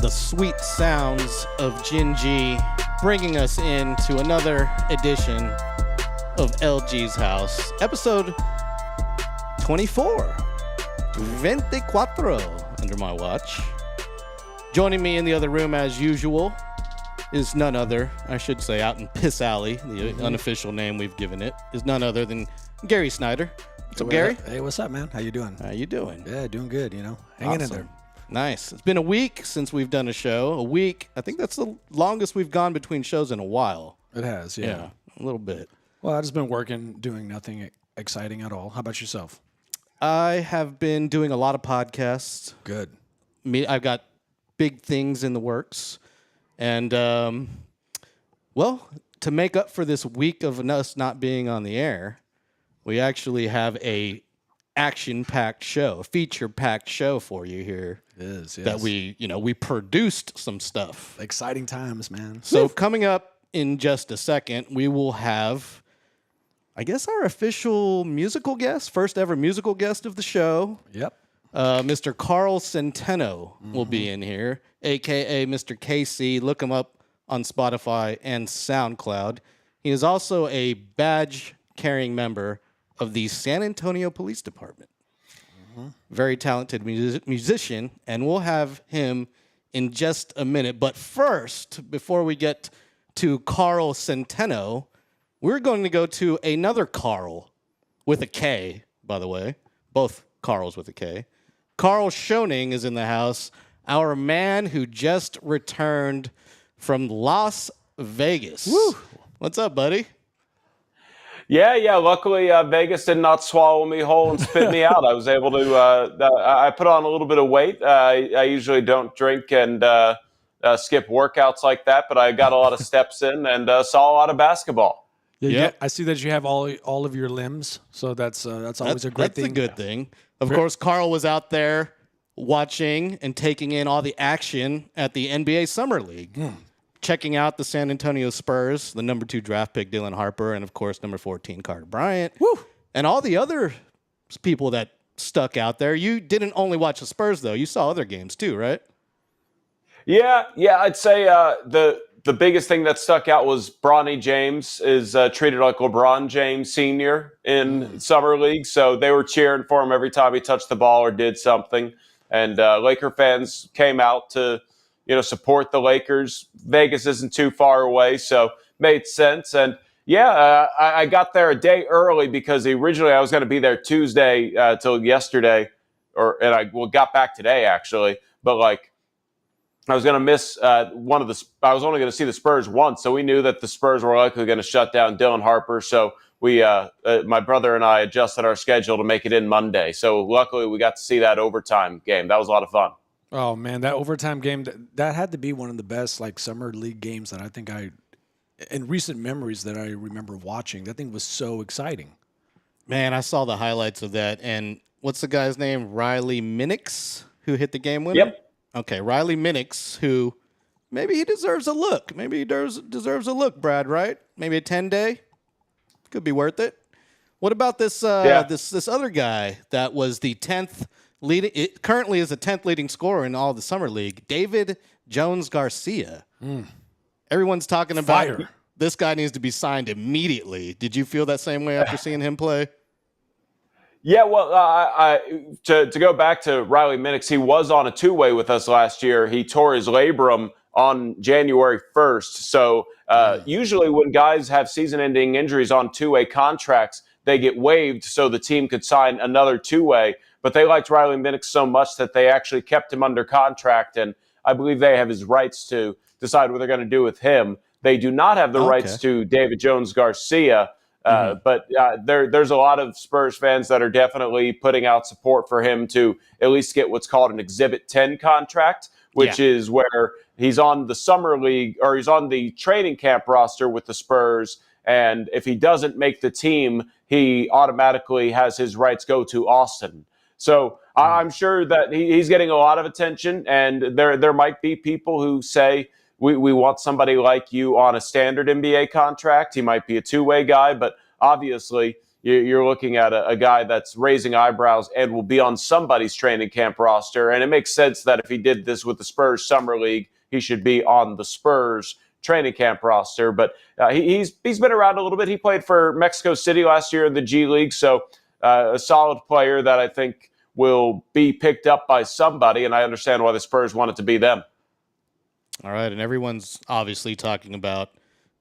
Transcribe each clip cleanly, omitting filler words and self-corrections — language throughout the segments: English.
the sweet sounds of Jinji bringing us into another edition of LG's House, episode 24, under my watch. Joining me in the other room as usual is none other, I should say out in Piss Alley, the unofficial name we've given it, is none other than Gary Snyder. What's up, Gary? Hey, what's up, man? How you doing? How you doing? Yeah, doing good, Hanging in there. Nice. It's been a week since we've done a show. A week. I think that's the longest we've gone between shows in a while. It has, yeah. A little bit. Well, I've just been working, doing nothing exciting at all. How about yourself? I have been doing a lot of podcasts. Good. I've got big things in the works. And, well, to make up for this week of us not being on the air, we actually have a action-packed show, a feature-packed show for you here. It is, yes. That we produced some stuff. Exciting times, man. So coming up in just a second, we will have, I guess, our official musical guest, first ever musical guest of the show. Yep. Mr. Carl Centeno will be in here, a.k.a. Mr. KC. Look him up on Spotify and SoundCloud. He is also a badge-carrying member of the San Antonio Police Department. Very talented musician, and we'll have him in just a minute. But first, before we get to Carl Centeno, we're going to go to another Carl with a K, by the way. Both Carls with a K. Carl Schoening is in the house, our man who just returned from Las Vegas. Woo! What's up, buddy? Yeah. Luckily, Vegas did not swallow me whole and spit me out. I was able to. I put on a little bit of weight. I usually don't drink and skip workouts like that, but I got a lot of steps in and saw a lot of basketball. Yeah. I see that you have all of your limbs, so that's always a great thing. That's a good thing. Of course, Carl was out there watching and taking in all the action at the NBA Summer League. Checking out the San Antonio Spurs, the number 2 draft pick, Dylan Harper, and, of course, number 14, Carter Bryant. Woo! And all the other people that stuck out there. You didn't only watch the Spurs, though. You saw other games, too, right? Yeah. I'd say the biggest thing that stuck out was Bronny James is treated like LeBron James Sr. in Summer League. So they were cheering for him every time he touched the ball or did something. And Laker fans came out to support the Lakers. Vegas isn't too far away, so made sense. And I got there a day early because originally I was going to be there Tuesday till yesterday, and I got back today actually. But I was going to miss I was only going to see the Spurs once, so we knew that the Spurs were likely going to shut down Dylan Harper. So we, my brother and I, adjusted our schedule to make it in Monday. So luckily we got to see that overtime game. That was a lot of fun. Oh, man, that overtime game, that had to be one of the best summer league games that I think in recent memories that I remember watching. That thing was so exciting. Man, I saw the highlights of that. And what's the guy's name? Riley Minix, who hit the game winner? Yep. Okay, Riley Minix, who maybe he deserves a look. Maybe he deserves a look, Brad, right? Maybe a 10-day? Could be worth it. What about this this other guy that was the 10th it currently is the 10th leading scorer in all the Summer League, David Jones Garcia. Everyone's talking about this guy needs to be signed immediately. Did you feel that same way after seeing him play? Yeah, well, to go back to Riley Minix, he was on a two-way with us last year. He tore his labrum on January 1st. So usually when guys have season-ending injuries on two-way contracts, they get waived so the team could sign another two-way. But they liked Riley Minix so much that they actually kept him under contract, and I believe they have his rights to decide what they're going to do with him. They do not have the rights to David Jones Garcia, but there's a lot of Spurs fans that are definitely putting out support for him to at least get what's called an Exhibit 10 contract, which is where he's on the Summer League or he's on the training camp roster with the Spurs, and if he doesn't make the team, he automatically has his rights go to Austin. So I'm sure that he's getting a lot of attention, and there might be people who say we want somebody like you on a standard NBA contract. He might be a two-way guy, but obviously, you're looking at a guy that's raising eyebrows and will be on somebody's training camp roster. And it makes sense that if he did this with the Spurs Summer League, he should be on the Spurs training camp roster. But he's been around a little bit. He played for Mexico City last year in the G League. So a solid player that I think will be picked up by somebody. And I understand why the Spurs want it to be them. All right. And everyone's obviously talking about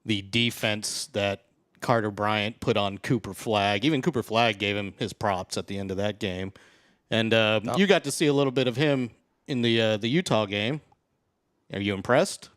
the defense that Carter Bryant put on Cooper Flagg. Even Cooper Flagg gave him his props at the end of that game. And you got to see a little bit of him in the Utah game. Are you impressed?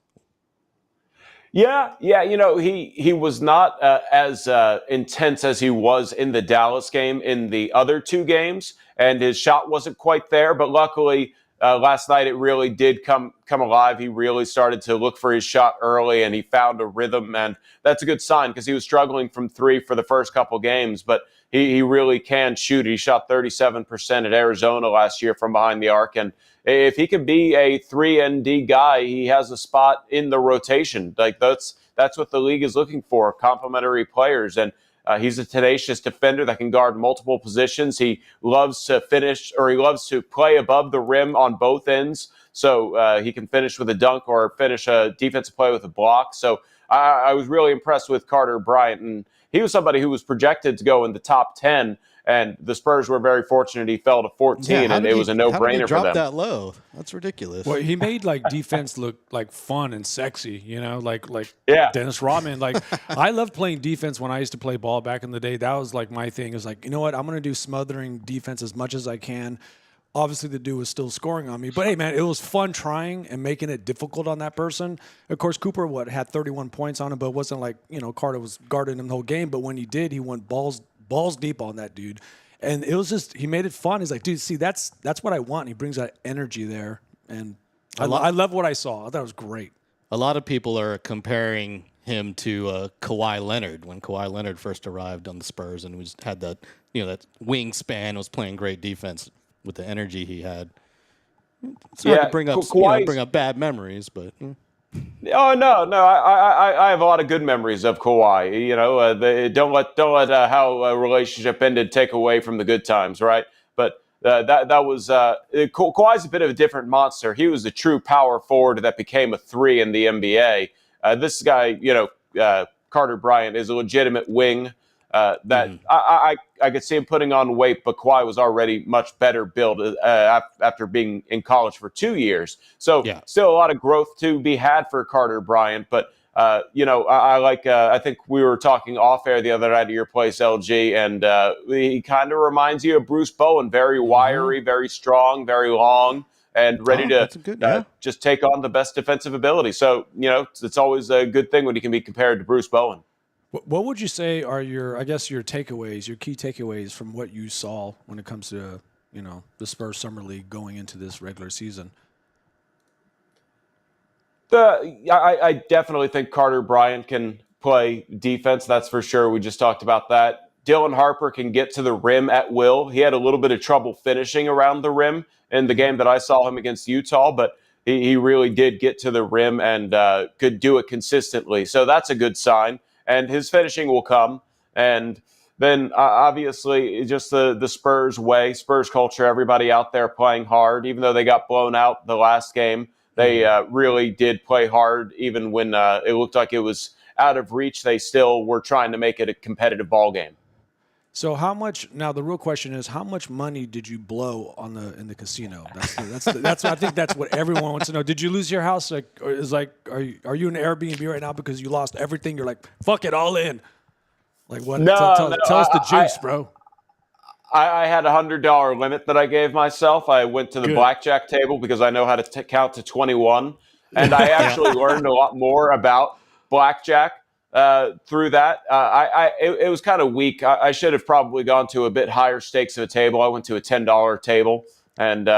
Yeah. He was not as intense as he was in the Dallas game in the other two games, and his shot wasn't quite there. But luckily, last night it really did come alive. He really started to look for his shot early, and he found a rhythm, and that's a good sign because he was struggling from three for the first couple games, but he really can shoot. He shot 37% at Arizona last year from behind the arc, and if he can be a 3-and-D guy, he has a spot in the rotation. Like that's what the league is looking for, complementary players. And he's a tenacious defender that can guard multiple positions. He loves to finish, or he loves to play above the rim on both ends. So he can finish with a dunk or finish a defensive play with a block. So I was really impressed with Carter Bryant. And he was somebody who was projected to go in the top 10. And the Spurs were very fortunate. He fell to 14, and it was a no-brainer for them. Drop that low? That's ridiculous. Well, he made defense look like fun and sexy, like Dennis Rodman. Like I loved playing defense when I used to play ball back in the day. That was like my thing. It was like, you know what? I'm going to do smothering defense as much as I can. Obviously, the dude was still scoring on me. But, hey, man, it was fun trying and making it difficult on that person. Of course, Cooper, had 31 points on him, but it wasn't like, Carter was guarding him the whole game. But when he did, he went balls deep on that dude. And it was just, he made it fun. He's like, dude, see, that's what I want. And he brings that energy there. And I love what I saw. I thought it was great. A lot of people are comparing him to Kawhi Leonard when Kawhi Leonard first arrived on the Spurs and was had that, that wingspan, was playing great defense with the energy he had. It's hard to bring up bad memories, but. Oh no! I have a lot of good memories of Kawhi. Don't let how a relationship ended take away from the good times, right? But that was Kawhi's a bit of a different monster. He was a true power forward that became a 3 in the NBA. This guy, Carter Bryant, is a legitimate wing. I could see him putting on weight, but Kawhi was already much better built after being in college for 2 years. So still a lot of growth to be had for Carter Bryant. But, I think we were talking off air the other night at your place, LG, and he kind of reminds you of Bruce Bowen, very wiry, very strong, very long, and ready to just take on the best defensive ability. So, it's always a good thing when he can be compared to Bruce Bowen. What would you say are your takeaways, your key takeaways from what you saw when it comes to, the Spurs Summer League going into this regular season? I definitely think Carter Bryant can play defense. That's for sure. We just talked about that. Dylan Harper can get to the rim at will. He had a little bit of trouble finishing around the rim in the game that I saw him against Utah, but he really did get to the rim and could do it consistently. So that's a good sign. And his finishing will come. And then, obviously, just the Spurs way, Spurs culture, everybody out there playing hard. Even though they got blown out the last game, they really did play hard. Even when it looked like it was out of reach, they still were trying to make it a competitive ball game. So how much? Now the real question is, how much money did you blow in the casino? That's I think that's what everyone wants to know. Did you lose your house? Are you in Airbnb right now because you lost everything? You're like, fuck it, all in. Like what? Tell us the juice, bro. I had a $100 limit that I gave myself. I went to the blackjack table because I know how to count to 21, and I actually learned a lot more about blackjack through that. It was kind of weak. I should have probably gone to a bit higher stakes of a table. I went to a $10 table, and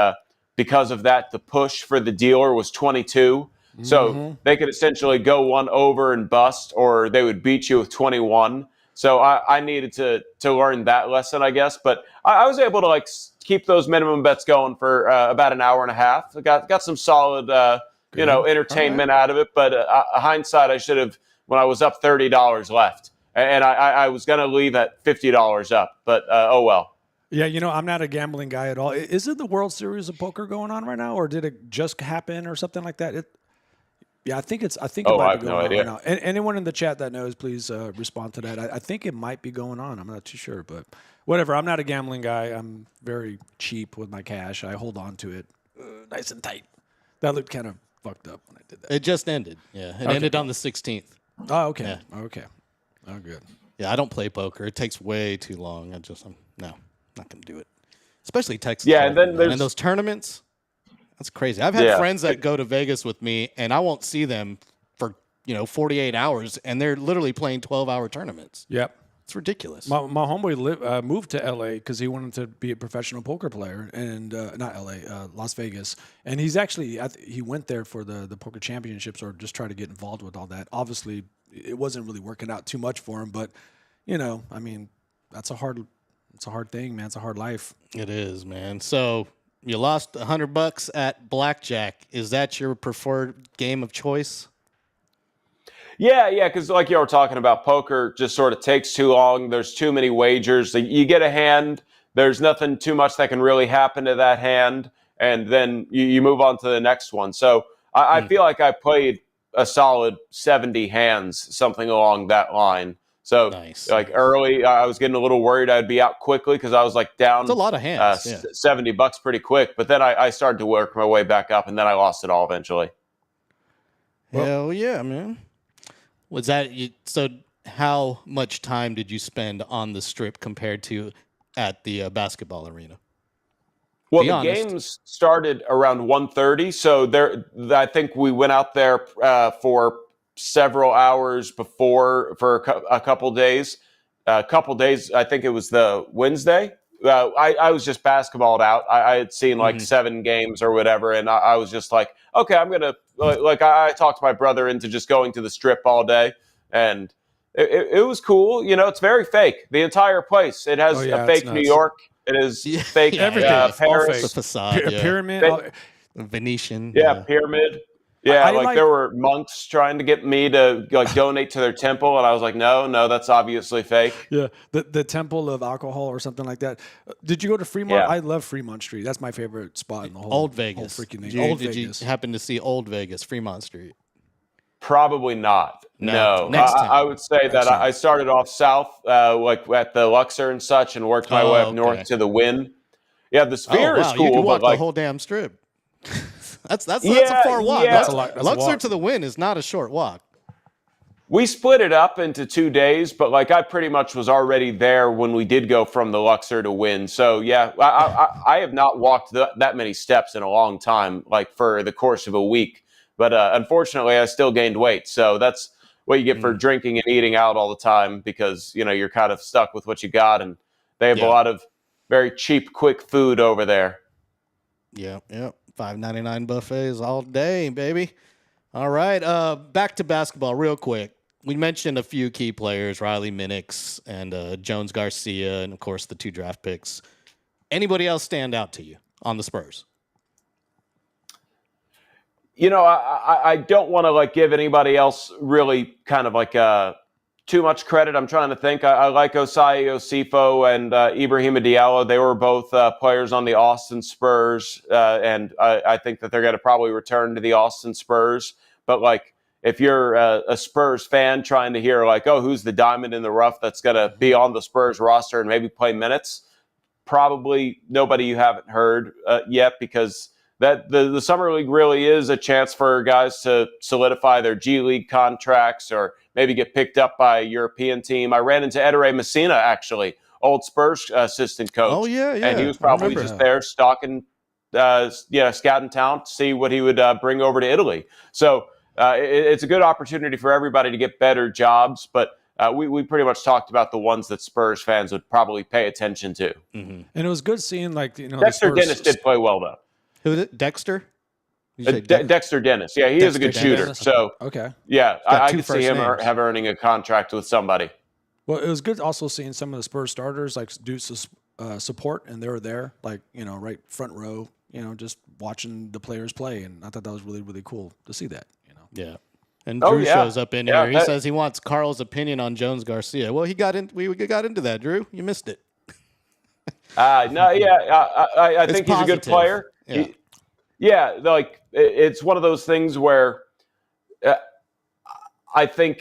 because of that, the push for the dealer was 22. So they could essentially go one over and bust, or they would beat you with 21. So I needed to learn that lesson, I guess. But I was able to keep those minimum bets going for about an hour and a half. I got some solid entertainment out of it. But hindsight, I should have, when I was up $30 left. And I was going to leave at $50 up, but oh well. Yeah, I'm not a gambling guy at all. Is it the World Series of Poker going on right now, or did it just happen or something like that? Yeah, I think it might be going on right now. And anyone in the chat that knows, please respond to that. I think it might be going on. I'm not too sure, but whatever. I'm not a gambling guy. I'm very cheap with my cash. I hold on to it nice and tight. That looked kind of fucked up when I did that. It just ended. Yeah, it ended on the 16th. Oh, okay. Yeah. Okay. Oh, good. Yeah, I don't play poker. It takes way too long. I'm not going to do it. Especially Texas. Yeah, and then and those tournaments. That's crazy. I've had friends that go to Vegas with me, and I won't see them for 48 hours, and they're literally playing 12-hour tournaments. Yep, it's ridiculous. My homeboy moved to LA because he wanted to be a professional poker player, and not LA, Las Vegas. And he's actually he went there for the poker championships or just try to get involved with all that. Obviously, it wasn't really working out too much for him, but I mean, it's a hard thing, man. It's a hard life. It is, man. So. You lost $100 at blackjack. Is that your preferred game of choice? Yeah, because like you were talking about, poker just sort of takes too long. There's too many wagers. You get a hand, there's nothing too much that can really happen to that hand, and then you move on to the next one. So I feel like I played a solid 70 hands, something along that line. So, nice. Early, I was getting a little worried I'd be out quickly because I was down. It's a lot of hands. $70 pretty quick. But then I started to work my way back up, and then I lost it all eventually. Hell yeah, man. Was that so? How much time did you spend on the strip compared to at the basketball arena? Well, the games started around 1:30, so I think we went out there for several hours before for a couple days. I think it was the Wednesday. I was just basketballed out. I had seen 7 games or whatever, and I was just like, okay, I'm gonna I talked my brother into just going to the strip all day, and it was cool. It's very fake. The entire place. It has a fake New York. It is fake everything. Paris, the facade, pyramid, Venetian, pyramid. Yeah, there were monks trying to get me to donate to their temple, and I was like, no, that's obviously fake. Yeah, the temple of alcohol or something like that. Did you go to Fremont? Yeah. I love Fremont Street. That's my favorite spot in the whole Old Vegas. Whole freaking thing. Did you happen to see Old Vegas, Fremont Street? Probably not. No. Next time. I would say that I started off south, at the Luxor and such, and worked my way up north to the Wynn. Yeah, the Sphere is cool. You can walk the whole damn strip. That's a far walk. Yeah. Luxor to the Wynn is not a short walk. We split it up into 2 days, but I pretty much was already there when we did go from the Luxor to Wynn. So yeah, I have not walked that many steps in a long time, for the course of a week. But unfortunately, I still gained weight. So that's what you get for drinking and eating out all the time, because you're kind of stuck with what you got, and they have a lot of very cheap, quick food over there. Yeah. $5.99 buffets all day, baby. All right, back to basketball real quick. We mentioned a few key players, Riley Minix and Jones Garcia, and, of course, the 2 draft picks. Anybody else stand out to you on the Spurs? I don't want to give anybody else really kind of too much credit. I'm trying to think. I like Osai Osifo and Ibrahima Diallo. They were both players on the Austin Spurs, and I think that they're going to probably return to the Austin Spurs. But if you're a Spurs fan trying to hear who's the diamond in the rough that's going to be on the Spurs roster and maybe play minutes, probably nobody you haven't heard yet, because that the Summer League really is a chance for guys to solidify their G League contracts or maybe get picked up by a European team. I ran into Edere Messina, actually, old Spurs assistant coach. Oh, yeah. And he was probably just there scouting town to see what he would bring over to Italy. So it's a good opportunity for everybody to get better jobs, but we pretty much talked about the ones that Spurs fans would probably pay attention to. Mm-hmm. And it was good seeing Dexter Dennis did play well, though. Who did Dexter? Dexter Dennis. Yeah, he is a good shooter. Dennis? So, okay. Yeah, I could see him earning a contract with somebody. Well, it was good also seeing some of the Spurs starters do support, and they were there, right front row, just watching the players play. And I thought that was really, really cool to see that, Yeah. And Drew shows up in here. He says he wants Carl's opinion on Jones Garcia. Well, we got into that, Drew. You missed it. I think he's a good player. Yeah. Like it's one of those things where I think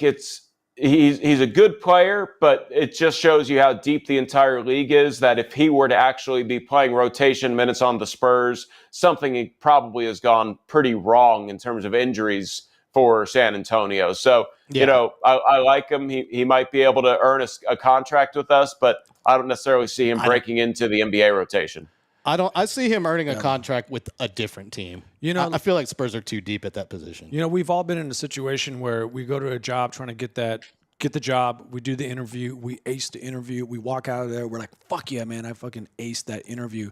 he's a good player, but it just shows you how deep the entire league is, that if he were to actually be playing rotation minutes on the Spurs, something probably has gone pretty wrong in terms of injuries for San Antonio. So, I like him. He might be able to earn a contract with us, but I don't necessarily see him breaking into the NBA rotation. I see him earning a contract with a different team. I feel like Spurs are too deep at that position. We've all been in a situation where we go to a job trying to get the job. We do the interview. We ace the interview. We walk out of there. We're like, fuck yeah, man, I fucking aced that interview.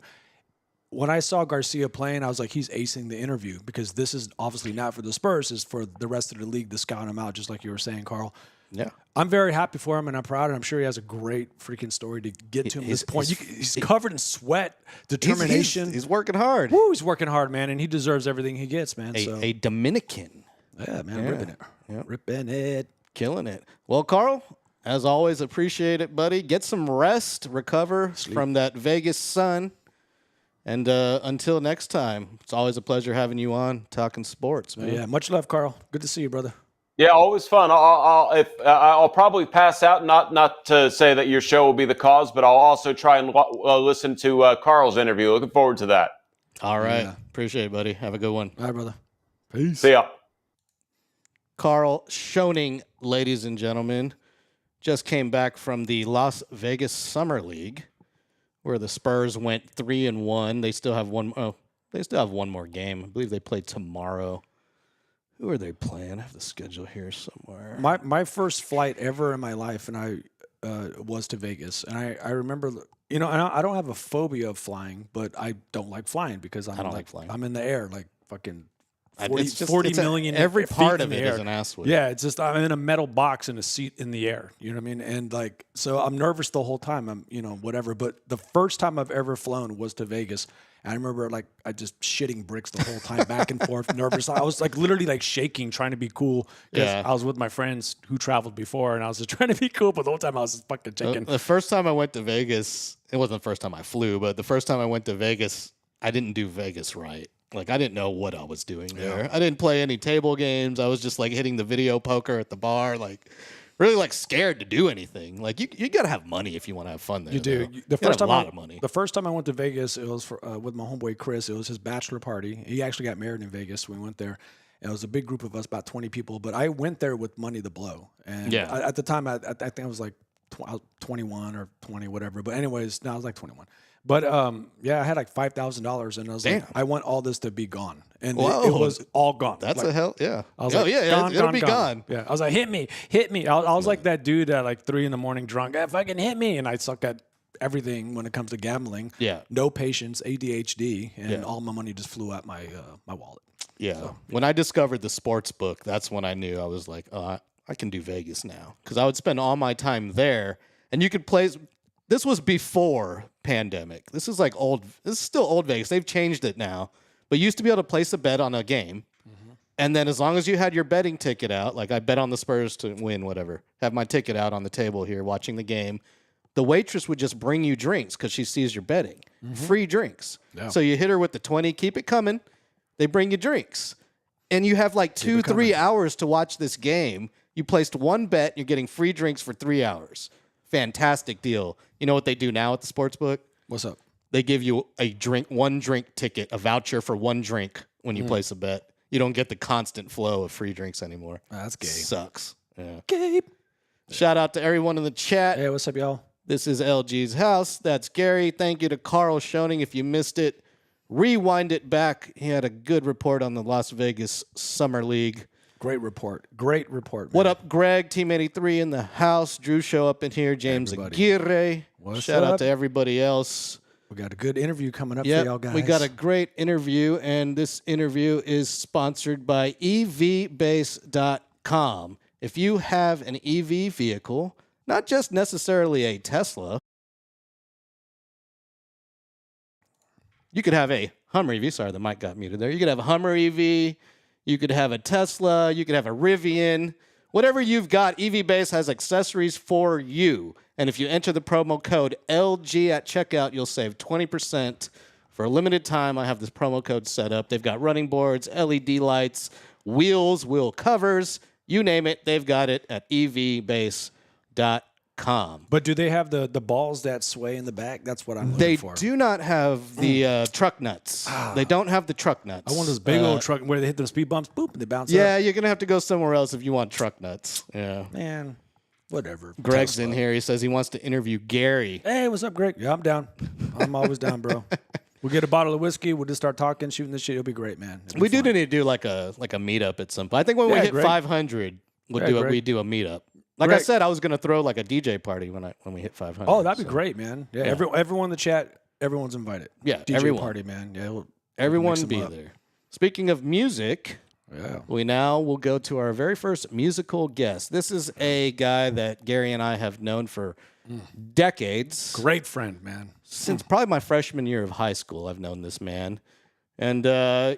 When I saw Garcia playing, I was like, he's acing the interview, because this is obviously not for the Spurs. It's for the rest of the league to scout him out, just like you were saying, Carl. Yeah. I'm very happy for him, and I'm proud, and I'm sure he has a great freaking story to get to him at this point. He's covered in sweat, determination. He's working hard. Woo, he's working hard, man, and he deserves everything he gets, man. A Dominican. Yeah, man, ripping it. Yep. Ripping it. Killing it. Well, Carl, as always, appreciate it, buddy. Get some rest, recover from that Vegas sun. And until next time, it's always a pleasure having you on talking sports, man. Yeah, much love, Carl. Good to see you, brother. Yeah, always fun. I'll probably pass out, not to say that your show will be the cause, but I'll also try and listen to Carl's interview. Looking forward to that. All right. Yeah. Appreciate it, buddy. Have a good one. All right, brother. Peace. See ya. Carl Schoening, ladies and gentlemen, just came back from the Las Vegas Summer League, where the Spurs went 3-1. They still have one more game. I believe they play tomorrow. Who are they playing? I have the schedule here somewhere. My first flight ever in my life, and I was to Vegas. And I remember, I don't have a phobia of flying, but I don't like flying because I don't like flying. I'm in the air like fucking 40 million. Every part of it air. is an ass whip. Yeah, it's just I'm in a metal box in a seat in the air. You know what I mean? And so I'm nervous the whole time. I'm whatever. But the first time I've ever flown was to Vegas. And I remember I just shitting bricks the whole time, back and forth, nervous. I was literally shaking, trying to be cool, because I was with my friends who traveled before, and I was just trying to be cool. But the whole time I was just fucking shaking. The first time I went to Vegas, it wasn't the first time I flew, but the first time I went to Vegas, I didn't do Vegas right. I didn't know what I was doing there. Yeah. I didn't play any table games. I was just hitting the video poker at the bar, really scared to do anything. You got to have money if you want to have fun there. You do. The first time a lot of money. The first time I went to Vegas, it was with my homeboy Chris. It was his bachelor party. He actually got married in Vegas. We went there. It was a big group of us, about 20 people. But I went there with money to blow. And at the time, I think I was 21 or 20, whatever. But anyways, I was 21. But I had $5,000, and I was I want all this to be gone, and it was all gone. That's a hell, yeah. I was it'll be gone. Yeah, I was like, hit me. I was like that dude at 3 a.m. drunk. Fucking hit me, and I suck at everything when it comes to gambling. Yeah, no patience, ADHD, and all my money just flew out my wallet. Yeah, so, when I discovered the sports book, that's when I knew I was like, oh, I can do Vegas now, because I would spend all my time there, and you could play. This was before pandemic. This is this is still old Vegas. They've changed it now. But you used to be able to place a bet on a game. Mm-hmm. And then as long as you had your betting ticket out, I bet on the Spurs to win, whatever, have my ticket out on the table here watching the game, the waitress would just bring you drinks because she sees you're betting. Mm-hmm. Free drinks. Yeah. So you hit her with the 20, keep it coming. They bring you drinks. And you have 2-3 hours to watch this game. You placed one bet, you're getting free drinks for 3 hours. Fantastic deal. You know what they do now at the sportsbook? What's up? They give you one drink ticket, a voucher for one drink when you place a bet. You don't get the constant flow of free drinks anymore. That's gay. Sucks. Yeah. Gabe. Shout out to everyone in the chat. Hey, what's up, y'all? This is LG's house. That's Gary. Thank you to Carl Schoening. If you missed it, rewind it back. He had a good report on the Las Vegas Summer League. Great report. Man. What up, Greg? Team 83 in the house. Drew show up in here. James Aguirre. Shout out to everybody else. We got a good interview coming up for y'all guys. We got a great interview, and this interview is sponsored by evbase.com. If you have an EV vehicle, not just necessarily a Tesla, you could have a Hummer EV. Sorry, the mic got muted there. You could have a Hummer EV. You could have a Tesla. You could have a Rivian. Whatever you've got, EV Base has accessories for you. And if you enter the promo code LG at checkout, you'll save 20%. For a limited time, I have this promo code set up. They've got running boards, LED lights, wheels, wheel covers. You name it, they've got it at evbase.com. But do they have the balls that sway in the back? That's what I'm looking They for. do not have the truck nuts. They don't have the truck nuts. I want those big old truck where they hit those speed bumps, boop, and they bounce Yeah, up. you're going to have to go somewhere else if you want truck nuts. Yeah. Man, whatever. Greg's Tesla. in here. He says he wants to interview Gary. Hey, what's up, Greg? Yeah, I'm down. I'm always down, bro. We'll get a bottle of whiskey. We'll just start talking, shooting this shit. It'll be great, man. We do need to do like a meetup at some point. I think when we hit 500, we do a meetup. Like I said, I was going to throw like a DJ party when we hit 500. Oh, that'd be great, man. Yeah, everyone in the chat, everyone's invited. Yeah, DJ everyone. party, man. Yeah, Everyone be there. Speaking of music, we now will go to our very first musical guest. This is a guy that Gary and I have known for decades. Great friend, man. Since probably my freshman year of high school, I've known this man. And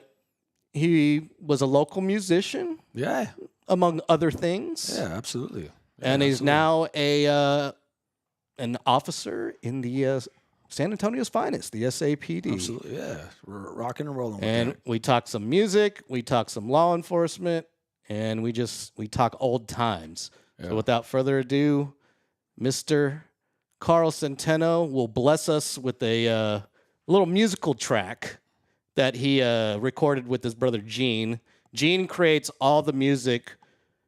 he was a local musician. Yeah. Among other things. Yeah, absolutely. Yeah, and he's now an officer in the San Antonio's finest, the SAPD. Absolutely, yeah. We're rocking and rolling with And that. we talk some music, we talk some law enforcement, and we talk old times. So without further ado, Mr. Carl Centeno will bless us with a little musical track that he recorded with his brother Gene. Gene creates all the music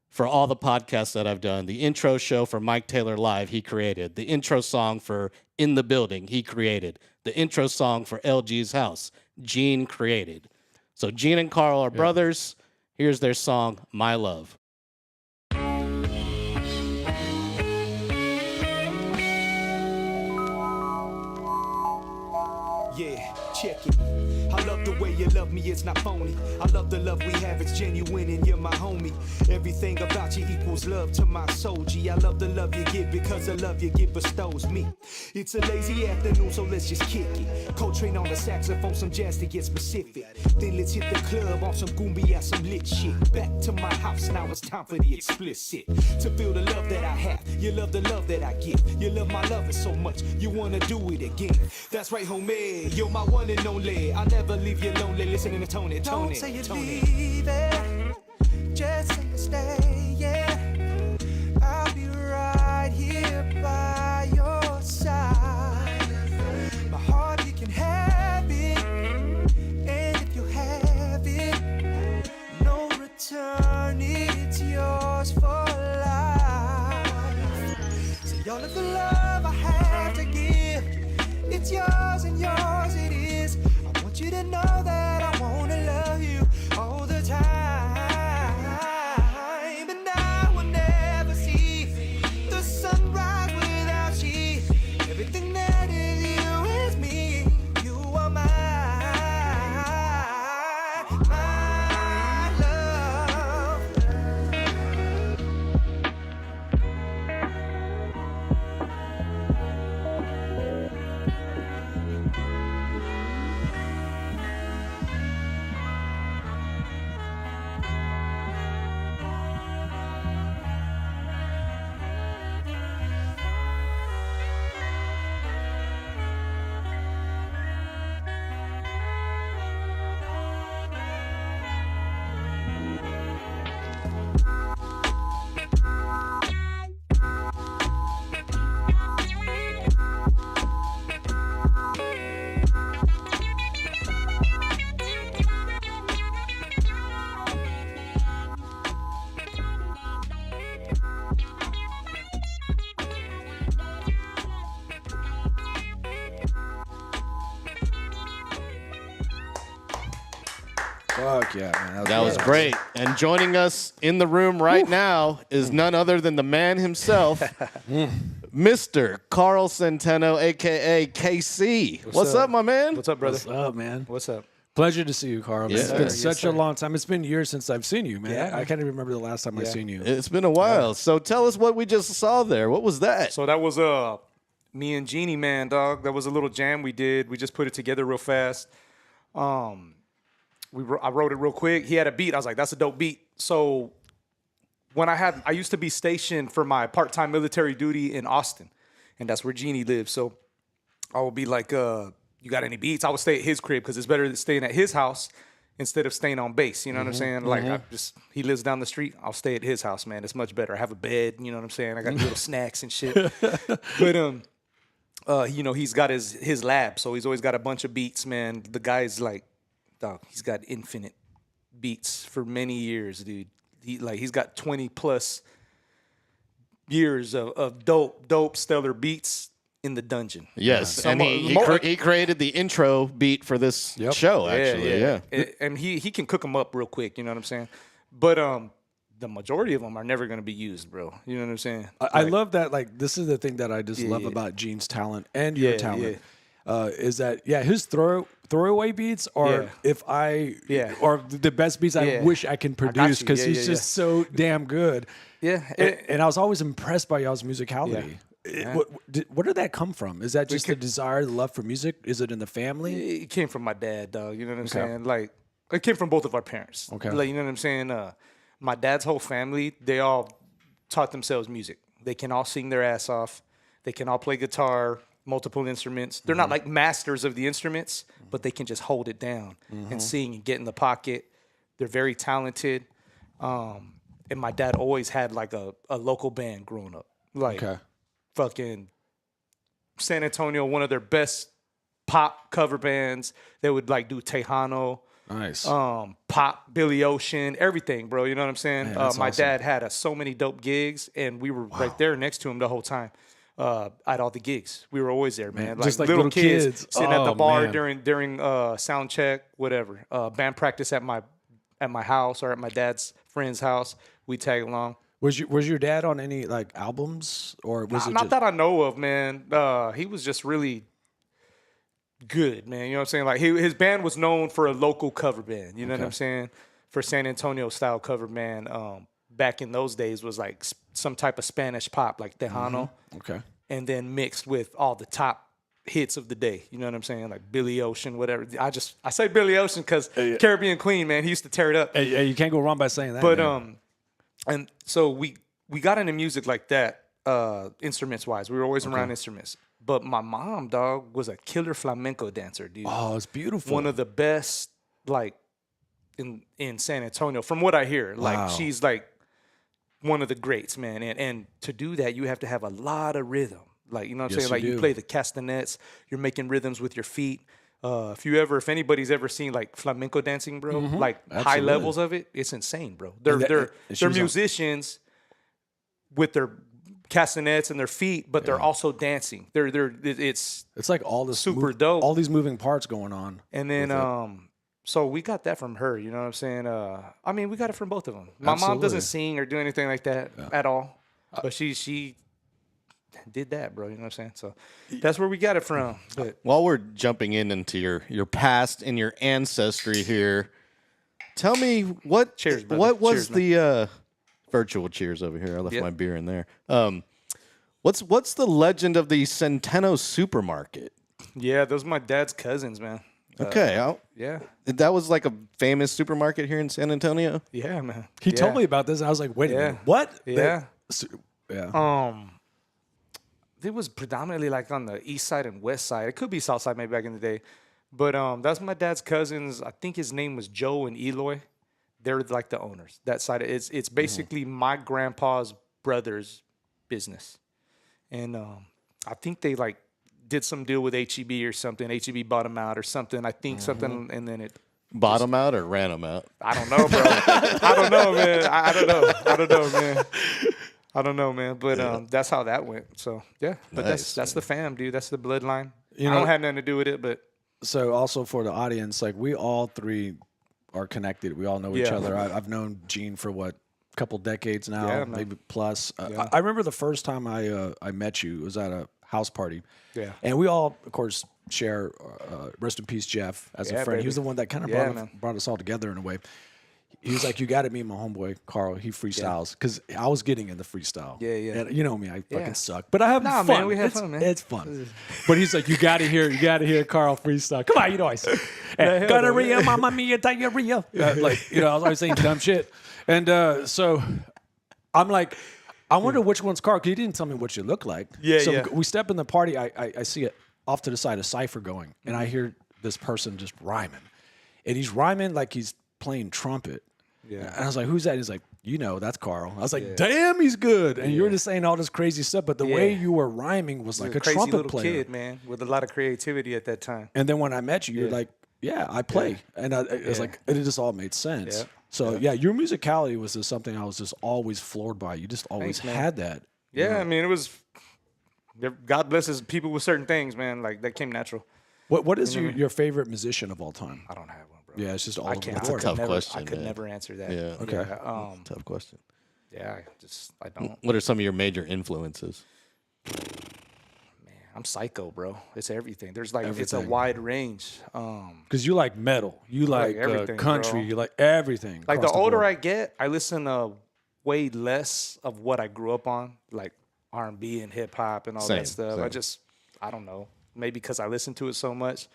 for all the podcasts that I've done. The intro show for Mike Taylor Live, he created. The intro song for In the Building, he created. The intro song for LG's House, Gene created. So Gene and Carl are brothers. Here's their song, My Love. Yeah, check it. I love the way you love me, it's not phony. I love the love we have, it's genuine and you're my homie. Everything about you equals love to my soul, G. I love the love you give because the love you give bestows me. It's a lazy afternoon, so let's just kick it. Coltrane on the saxophone, some jazz to get specific. Then let's hit the club on some Goombia, some lit shit. Back to my house, now it's time for the explicit. To feel the love that I have, you love the love that I give. You love my loving so much, you wanna do it again. That's right, homie, you're my one and only. I'll never leave you lonely, listening to Tony. Don't say you leave it, just say you stay, yeah. I'll be right here by your side. My heart, you can have it, and if you have it, no return, it's yours for life. So all of the love I have to give, it's yours and yours it is. I want you to know that I wanna love you all the time, and I will never see the sunrise without you. Everything that is you is me. You are my love. Fuck yeah, man. That was great. And joining us in the room right now is none other than the man himself, Mr. Carl Centeno, a.k.a. KC. What's up, my man? What's up, brother? What's up, man? What's up? Pleasure to see you, Carl. Yes, It's sir. been Yes, such a long time. It's been years since I've seen you, man. Yeah. I can't even remember the last time I seen you. It's been a while. So tell us what we just saw there. What was that? So that was me and Jeannie, man, dog. That was a little jam we did. We just put it together real fast. I wrote it real quick. He had a beat. I was like, that's a dope beat. So when I used to be stationed for my part-time military duty in Austin, and that's where Genie lives. So I would be like, you got any beats? I would stay at his crib because it's better than staying at his house instead of staying on base. You know what I'm saying? Like, he lives down the street. I'll stay at his house, man. It's much better. I have a bed. You know what I'm saying? I got little snacks and shit. But you know, he's got his lab, so he's always got a bunch of beats, man. The guy's like, dog, he's got infinite beats for many years, dude. He's got 20 plus years of dope, stellar beats in the dungeon. Yes, and he created the intro beat for this show, actually. Yeah. And he can cook them up real quick, you know what I'm saying? But the majority of them are never going to be used, bro. You know what I'm saying? I love that. Like, this is the thing that I just love about Gene's talent and your talent. Is that his throwaway beats are or the best beats I wish I can produce because he's just so damn good. Yeah, and I was always impressed by y'all's musicality. Where did that come from? Is that just a desire, the love for music? Is it in the family? It came from my dad, dog. You know what I'm saying? Like, it came from both of our parents. Okay, like, you know what I'm saying? My dad's whole family, they all taught themselves music. They can all sing their ass off. They can all play guitar, multiple instruments. They're not like masters of the instruments, but they can just hold it down and sing and get in the pocket. They're very talented. And my dad always had like a local band growing up. Like fucking San Antonio, one of their best pop cover bands. They would like do Tejano. Nice. Pop, Billy Ocean, everything, bro. You know what I'm saying? Man, my awesome. dad had so many dope gigs, and we were right there next to him the whole time. At all the gigs, we were always there, man. Just like little kids sitting at the bar during sound check, whatever. Band practice at my house or at my dad's friend's house. We tag along. Was your dad on any like albums or was it not just... that I know of, man? He was just really good, man. You know what I'm saying? Like his band was known for a local cover band. You know what I'm saying? For San Antonio style cover band. Back in those days was like some type of Spanish pop, like Tejano. Okay. And then mixed with all the top hits of the day. You know what I'm saying? Like Billy Ocean, whatever. I say Billy Ocean because Caribbean Queen, man, he used to tear it up. Hey, you can't go wrong by saying that. But man. And so we got into music like that, instruments wise. We were always around instruments. But my mom, dog, was a killer flamenco dancer, dude. Oh, it's beautiful. One of the best, like, in San Antonio, from what I hear. Like, she's like one of the greats, man. And to do that, you have to have a lot of rhythm. Like, you know what I'm saying? Like, you play the castanets, you're making rhythms with your feet. If anybody's ever seen like flamenco dancing, bro, like high levels of it, it's insane, bro. They're musicians with their castanets and their feet, but they're also dancing. It's like all this super dope, all these moving parts going on. And then so we got that from her. You know what I'm saying? I mean, we got it from both of them. My mom doesn't sing or do anything like that at all, but she did that, bro. You know what I'm saying? So that's where we got it from. But while we're jumping into your past and your ancestry here, tell me what was the virtual cheers over here? I left my beer in there. What's the legend of the Centeno Supermarket? Yeah, those are my dad's cousins, man. Okay. Yeah. That was like a famous supermarket here in San Antonio? Yeah, man. He told me about this, and I was like, wait a minute. What? Yeah. Yeah. It was predominantly like on the east side and west side. It could be south side maybe back in the day. But that's my dad's cousins. I think his name was Joe and Eloy. They're like the owners. That side. It's basically my grandpa's brother's business. And I think they like did some deal with HEB or something. HEB bought them out or something. I think something, and then it bought them out or ran them out. I don't know, bro. I don't know, man. I don't know, man. I don't know, man. But that's how that went. So yeah, but that's the fam, dude. That's the bloodline. I don't have nothing to do with it, but so also for the audience, like we all three are connected. We all know each other. I've known Gene for what, a couple decades now, maybe plus. I remember the first time I met you. It was at a house party. Yeah, and we all, of course, share. Rest in peace, Jeff, as a friend. Baby. He was the one that kind of brought us all together in a way. he was like, you got to meet my homeboy Carl. He freestyles because I was getting into freestyle. Yeah, yeah. And you know me, I fucking suck, but I have Nah, fun. man, we have It's- fun, man. It's fun. But he's like, you got to hear Carl freestyle. Come on, you know I say, hey, gonorrhea, mamma mia, diarrhea. Like, you know, I was always saying dumb shit, and so I'm like, I wonder which one's Carl. 'Cause he didn't tell me what you look like. Yeah, so yeah. we step in the party. I see it off to the side, a cipher going, and I hear this person just rhyming, and he's rhyming like he's playing trumpet. Yeah. And I was like, who's that? He's like, you know, that's Carl. I was like, damn, he's good. And you were just saying all this crazy stuff, but the way you were rhyming was like a crazy trumpet little player. kid, man, with a lot of creativity at that time. And then when I met you, you're like, yeah, I play. And it was like, it just all made sense. Yeah. So yeah, your musicality was just something I was just always floored by. You just always Thanks, man. had that. Yeah, I mean, it was. God blesses people with certain things, man. Like that came natural. What is your favorite musician of all time? I don't have one, bro. Yeah, it's just all I over can't. the That's a board. tough never, question, I could man. never answer that. Yeah. Okay. Yeah, Tough question. yeah, I don't. What are some of your major influences? I'm psycho, bro. It's everything. There's like it's a Everything. wide range. Because you like metal, you like everything, country, bro. you like everything. Like the across older board. I get, I listen to way less of what I grew up on, like R&B and hip hop and all Same, that stuff. same. I don't know, maybe because I listen to it so much.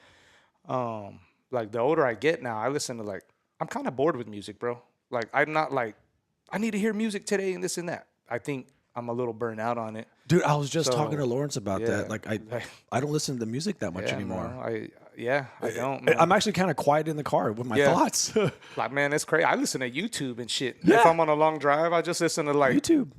Like the older I get now, I listen to like I'm kind of bored with music, bro. Like I'm not like I need to hear music today and this and that. I think I'm a little burnt out on it. Dude, I was just So, talking to Lawrence about yeah, that. Like I don't listen to music that much Yeah, anymore. no, I don't. Man. I'm actually kind of quiet in the car with my Yeah. thoughts. Like, man, it's crazy. I listen to YouTube and shit. Yeah. If I'm on a long drive, I just listen to like YouTube.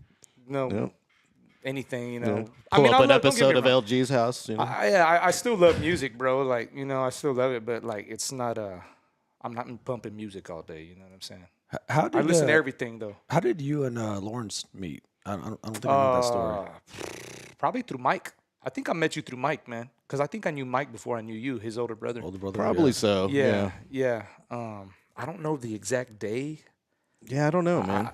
anything, you Yeah. know. Pull up an don't get me episode of wrong. LG's house. You know? I still love music, bro. Like, you know, I still love it, but like, it's not I'm not pumping music all day. You know what I'm saying? How did I listen to everything though. How did you and Lawrence meet? I don't think I know that story. Probably through Mike. I think I met you through Mike, man. Because I think I knew Mike before I knew you, his older brother. Older brother. Probably yeah. so. Yeah. I don't know the exact day. Yeah, I don't know, man.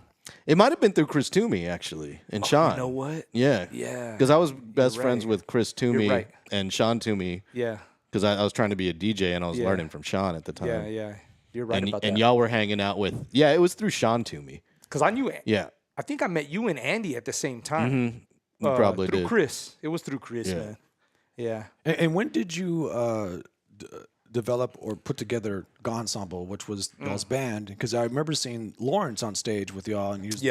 It might have been through Chris Toomey, actually, and Sean. You know what? Yeah. Yeah. Because I was best friends right. with Chris Toomey right. and Sean Toomey Yeah. because I was trying to be a DJ and I was Yeah. learning from Sean at the time. Yeah. You're right And, about and that. y'all were hanging out with, it was through Sean Toomey. Because I knew Yeah. I think I met you and Andy at the same time. You probably through did. Chris. It was through Chris, Yeah. man. Yeah. And when did you develop or put together Ensemble, which was y'all's band? Because I remember seeing Lawrence on stage with y'all, and he was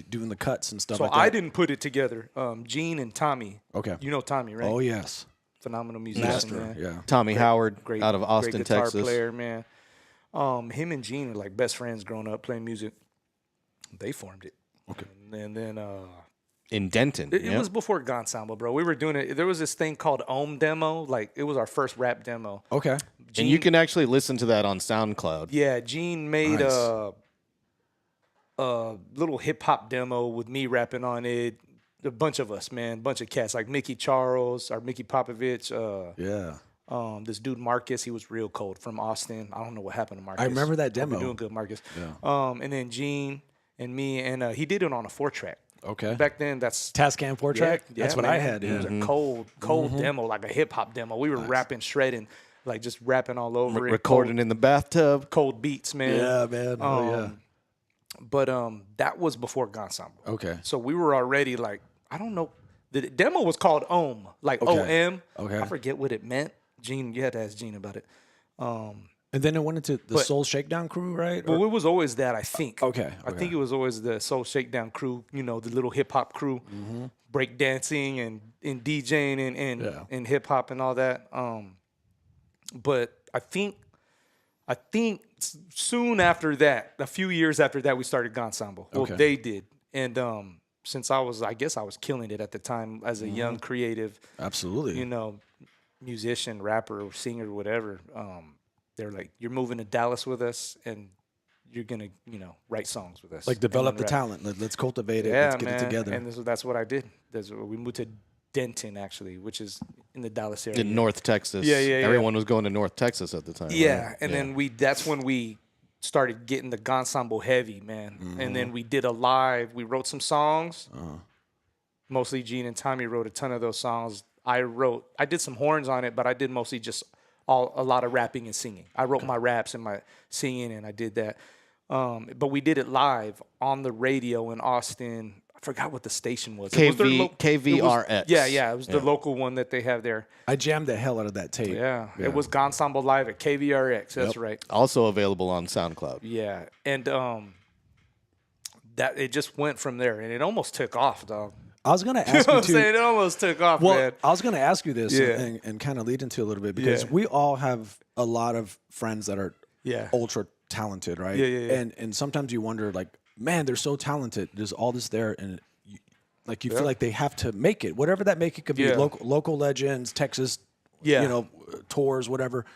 doing the cuts and stuff So like that. I didn't put it together. Gene and Tommy. Okay. You know Tommy, right? Oh yes, Phenomenal musician, Master. man. Yeah. Tommy Howard Great, out of Austin, great guitar Texas. player, man. Him and Gene were like best friends growing up playing music. They formed it. Okay. And then In Denton. it yep. was before Ensemble, bro. We were doing it. There was this thing called Ohm Demo. Like it was our first rap demo. Okay. And you can actually listen to that on SoundCloud. Yeah, Gene made Nice. a little hip hop demo with me rapping on it. A bunch of us, man, bunch of cats like Mickey Charles or Mickey Popovich. Yeah. This dude Marcus, he was real cold from Austin. I don't know what happened to Marcus. I remember that Hope you're demo. doing good, Marcus. Yeah. And then Gene and me, and he did it on a 4-track. Okay. Back then, that's Tascam 4-track. yeah, That's what I man. had. It was Yeah. a cold demo, like a hip hop demo. We were rapping, shredding, like just rapping all over it. Recording in the bathtub. cold beats, man. Yeah, man. Oh yeah. But that was before Ensemble. Okay. So we were already like, I don't know. The demo was called Ohm, like Okay. O-M. Okay. I forget what it meant. Gene, you had to ask Gene about it. And then it went into the Soul Shakedown crew, right? Well, it was always that, I think. Okay, I okay. think it was always the Soul Shakedown crew, you know, the little hip hop crew, break dancing and DJing and hip hop and all that. But I think soon after that, a few years after that, we started Ensemble. Well, Okay. they did. And since I guess I was killing it at the time as a young creative, Absolutely. you know, musician, rapper, or singer, whatever. They're like, you're moving to Dallas with us, and you're gonna, you know, write songs with us. Like and develop the rap. talent. Let's cultivate it. Yeah, Let's get man. it together. And that's what I did. We moved to Denton, actually, which is in the Dallas area. In North Texas. Yeah. Everyone was going to North Texas at the time. Yeah, right? and then that's when we started getting the Ensemble heavy, man. And then we did a live. We wrote some songs. Mostly Gene and Tommy wrote a ton of those songs. I did some horns on it, but I did mostly just a lot of rapping and singing. I wrote my raps and my singing, and I did that. But we did it live on the radio in Austin. I forgot what the station was. It was their KVRX. It was the local one that they have there. I jammed the hell out of that tape. Yeah. It was Gonsamble Live at KVRX. That's right. Also available on SoundCloud. Yeah, and that it just went from there, and it almost took off, dog. I was gonna ask You know you what I'm too. saying? It almost took off, Well, man. I was gonna ask you this Yeah. and kind of lead into it a little bit because we all have a lot of friends that are ultra talented, right? Yeah. And sometimes you wonder, like, man, they're so talented. There's all this there, and you feel like they have to make it, whatever that make it could be. Yeah. Local legends, Texas, tours, whatever.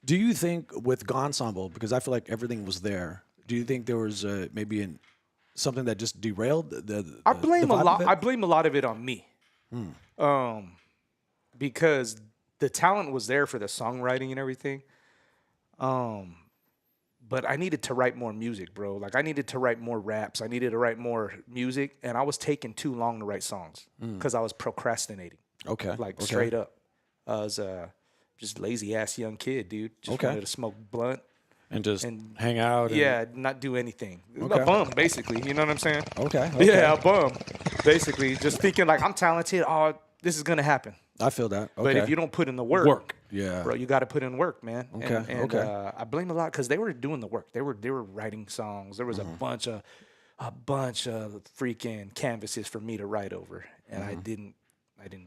Do you think with Gonsamble, because I feel like everything was there, do you think there was maybe something that just derailed I blame the a vibe lot. of it? I blame a lot of it on me, because the talent was there for the songwriting and everything. But I needed to write more music, bro. Like I needed to write more raps. I needed to write more music, and I was taking too long to write songs because I was procrastinating. Okay. Like straight up, I was just lazy ass young kid, dude. Just wanted to smoke blunt. And just hang out. Not do anything. Okay. A bum, basically. You know what I'm saying? Okay. Yeah, a bum. Basically, just thinking like I'm talented. Oh, this is gonna happen. I feel that. Okay. But if you don't put in the work, yeah, bro, you got to put in work, man. Okay. And I blame a lot because they were doing the work. They were writing songs. There was a bunch of freaking canvases for me to write over, and I didn't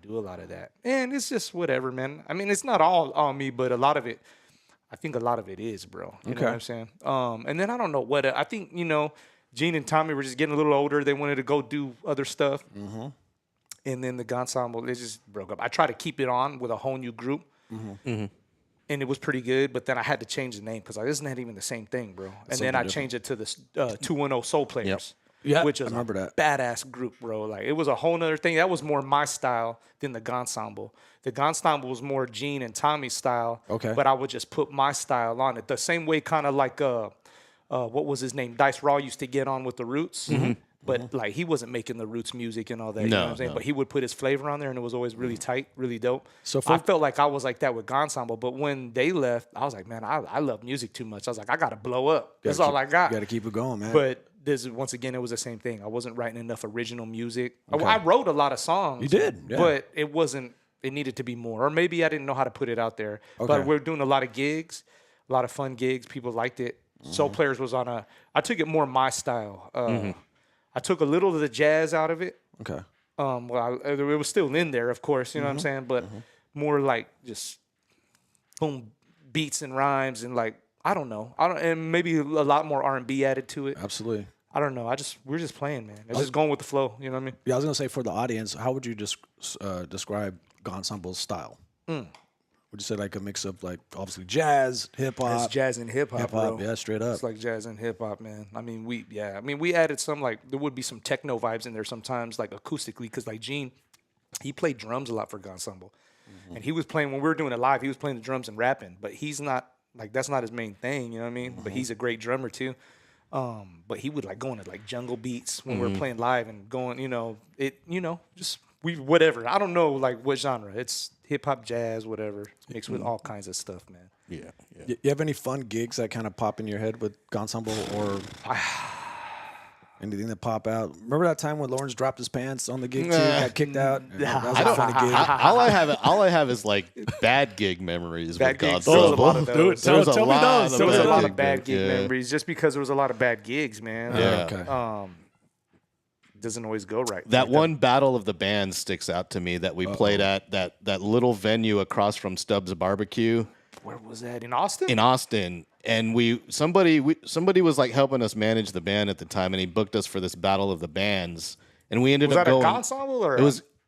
do a lot of that. And it's just whatever, man. I mean, it's not all on me, but a lot of it. I think a lot of it is, bro. You know what I'm saying? And then I don't know what I think. Gene and Tommy were just getting a little older. They wanted to go do other stuff. And then the Gonsamble, it just broke up. I tried to keep it on with a whole new group, and it was pretty good. But then I had to change the name because this isn't even the same thing, bro. And then I changed it to the 210 Soul Players, which is I remember that badass group, bro. Like it was a whole nother thing. That was more my style than the Gonsamble. The Gonsamble was more Gene and Tommy's style. Okay. But I would just put my style on it the same way, kind of like what was his name? Dice Raw used to get on with the Roots. But like he wasn't making the Roots music and all that, you know what I'm saying? No. But he would put his flavor on there, and it was always really tight, really dope. So I felt like I was like that with Gonsamble, but when they left, I was like, man, I love music too much. I was like, I gotta blow up. That's all I got. You gotta keep it going, man. But once again, it was the same thing. I wasn't writing enough original music. I wrote a lot of songs. You did, yeah. But it wasn't. It needed to be more, or maybe I didn't know how to put it out there. Okay. But we're doing a lot of gigs, a lot of fun gigs. People liked it. Soul Players was on I took it more my style. I took a little of the jazz out of it. Okay. It was still in there, of course, you know what I'm saying? But more like just boom beats and rhymes and like I don't know. And maybe a lot more R&B added to it. Absolutely. I don't know. We're just playing, man. It's just going with the flow, you know what I mean? Yeah, I was gonna say for the audience, how would you describe Gonsamble's style? Would you say like a mix of like obviously jazz, hip hop? It's jazz and hip hop, bro. Yeah, straight up. It's like jazz and hip hop, man. I mean, we added some like there would be some techno vibes in there sometimes, like acoustically, because like Gene, he played drums a lot for Gonsamble, and he was playing when we were doing it live. He was playing the drums and rapping, but he's not like that's not his main thing, you know what I mean? But he's a great drummer too. But he would like go into like jungle beats when we were playing live and going, just whatever. I don't know like what genre. It's hip hop, jazz, whatever, mixed with all kinds of stuff, man. Yeah. You have any fun gigs that kind of pop in your head with Gonsamble or anything that pop out? Remember that time when Lawrence dropped his pants on the gig too, got kicked out? That was a funny gig. All I have is like bad gig memories Bad with gigs. There was a lot of Gonsamble. those. Dude, tell me those. There was a lot of gig bad gig yeah. memories just because there was a lot of bad gigs, man. Yeah. Okay. Doesn't always go right. That one battle of the bands sticks out to me that we played at that little venue across from Stubbs Barbecue Where was that? In Austin? in Austin. And somebody was like helping us manage the band at the time, and he booked us for this battle of the bands. And we ended was up that going. a Gonsamble or?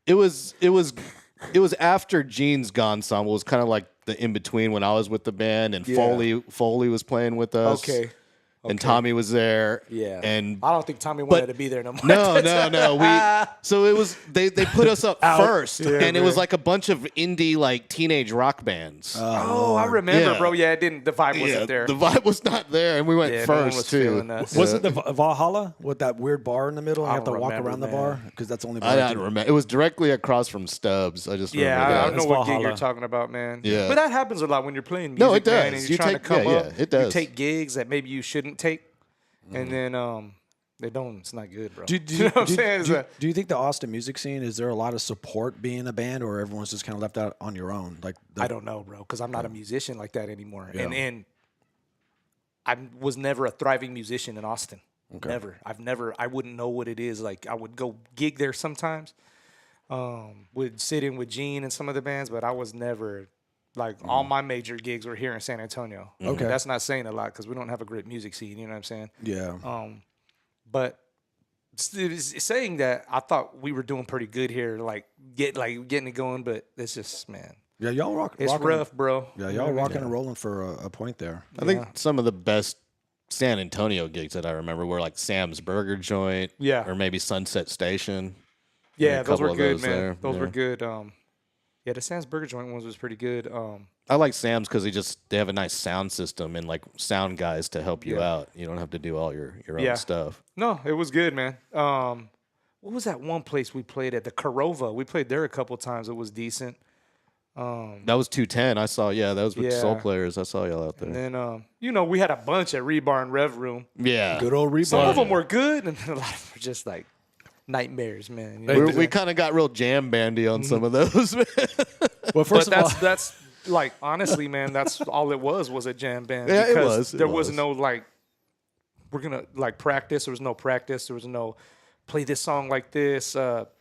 It was after Gene's Gonsamble. It was kind of like the in between when I was with the band, and Yeah. Foley was playing with us. Okay. And Tommy was there. Yeah. And I don't think Tommy wanted to be there no more. no. So it was they put us up first, Yeah, and it man. was like a bunch of indie like teenage rock bands. Oh, I remember, Yeah. bro. Yeah, it didn't. The vibe wasn't there. The vibe was not there, and we went Yeah, no one first was too. feeling us. Was it the Valhalla with that weird bar in the middle? And you I have to don't walk remember, around the man. bar because that's the only bar. I don't remember. It was directly across from Stubbs. I just Yeah, remember I that. don't know It's what gig Valhalla. you're talking about, man. Yeah. But that happens a lot when you're playing music, No, it man, does. and You you're trying take- to come yeah, up. yeah, it does. You take gigs that maybe you shouldn't take. And then they don't. It's not good, bro. Do you know what I'm saying? do you think the Austin music scene, is there a lot of support being a band, or everyone's just kind of left out on your own? Like I don't know, bro, because I'm not a musician like that anymore. And I was never a thriving musician in Austin. Okay. Never. I wouldn't know what it is. Like, I would go gig there sometimes. Would sit in with Gene and some of the bands, but I was never, like, all my major gigs were here in San Antonio. Okay. That's not saying a lot because we don't have a great music scene, you know what I'm saying? Yeah. But saying that, I thought we were doing pretty good here, getting it going, but it's just, man. Yeah, y'all rock. It's rough, bro. Yeah, y'all rocking and rolling for a point there. I think some of the best San Antonio gigs that I remember were like Sam's Burger Joint, or maybe Sunset Station. Yeah, those were good, man. Those were good. The Sam's Burger Joint ones was pretty good. I like Sam's because they have a nice sound system and like sound guys to help you out. You don't have to do all your own stuff. No, it was good, man. What was that one place we played at? The Corova. We played there a couple times. It was decent. That was 210. I saw. Yeah, that was with Soul Players. I saw y'all out there. And then we had a bunch at Rebar and Rev Room. Yeah, good old Rebar. Some of them were good, and a lot of them were just like nightmares, man. You know? We kind of got real jam bandy on some of those. Well, first of all, that's like, honestly, man, that's all it was a jam band. Yeah, it because was. There was no like, we're gonna like practice. There was no practice. There was no play this song like this.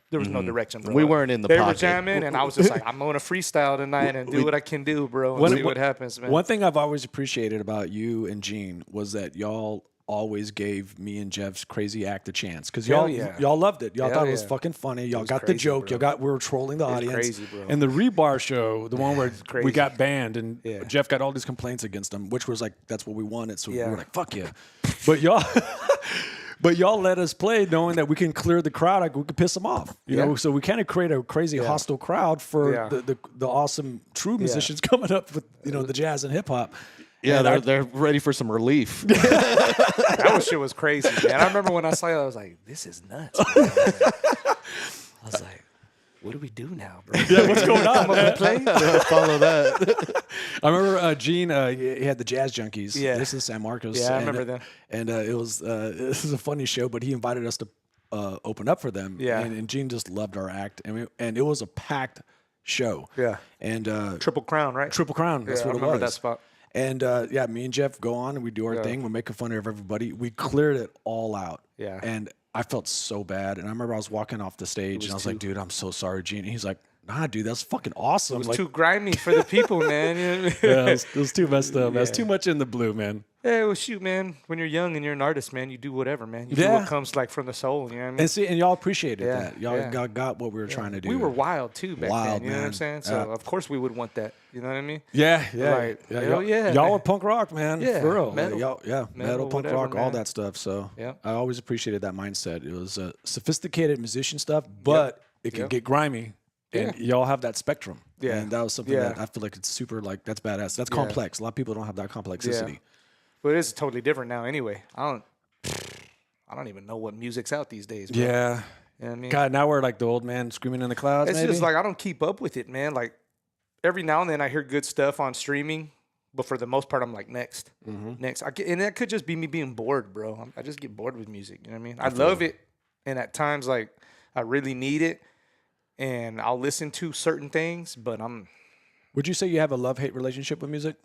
There was no direction, bro. We weren't in the They pocket. were jamming, and I was just like, I'm going to freestyle tonight and do what I can do, bro, and see what happens, man. One thing I've always appreciated about you and Gene was that y'all always gave me and Jeff's crazy act a chance, because y'all loved it. Y'all thought it was fucking funny. Y'all got the joke. Bro. We were trolling the audience. Crazy, bro. And the Rebar show, the one where we got banned, and Jeff got all these complaints against him, which was like, that's what we wanted. So we were like, fuck yeah. But y'all. But y'all let us play knowing that we can clear the crowd, like we could piss them off, you know. So we kind of create a crazy hostile crowd for the awesome true musicians coming up with the jazz and hip hop. Yeah, they're ready for some relief. That shit was crazy, man. I remember when I saw it, I was like, this is nuts. I was like, what do we do now, bro? Yeah, what's going on? Play? Follow that. I remember Gene. He had the Jazz Junkies. Yeah. This is San Marcos. Yeah, I remember them. And this is a funny show, but he invited us to open up for them. Yeah. And Gene just loved our act, and it was a packed show. Yeah. And Triple Crown, right? Triple Crown. That's what I it remember was. that spot. And me and Jeff go on and we do our thing. We're making fun of everybody. We cleared it all out. Yeah. And I felt so bad. And I remember I was walking off the stage and I was like, dude, I'm so sorry, Gene. And he's like, nah, dude, that's fucking awesome. It was too grimy for the people, man. You know what I mean? It was too messed up. It was too much in the blue, man. Yeah, well, shoot, man. When you're young and you're an artist, man, you do whatever, man. You do what comes like from the soul. You know what I mean? And see, and y'all appreciated that. Y'all got what we were trying to do. We were wild too back then. You know what I'm man. saying? So of course we would want that. You know what I mean? Yeah. Like, hell yeah, Y'all man. were punk rock, man. Yeah, For real. metal. Metal, punk whatever, rock, all man. that stuff. So Yep. I always appreciated that mindset. It was sophisticated musician stuff, but it could get grimy. And y'all have that spectrum. Yeah. And that was something that I feel like it's super, like, that's badass. That's complex. A lot of people don't have that complexity. But it's totally different now anyway. I don't even know what music's out these days, bro. Yeah. You know what I mean? God, now we're like the old man screaming in the clouds, It's maybe? just like I don't keep up with it, man. Like every now and then I hear good stuff on streaming, but for the most part I'm like next. And that could just be me being bored, bro. I just get bored with music. You know what I mean? I love it, and at times like I really need it, and I'll listen to certain things. But Would you say you have a love-hate relationship with music?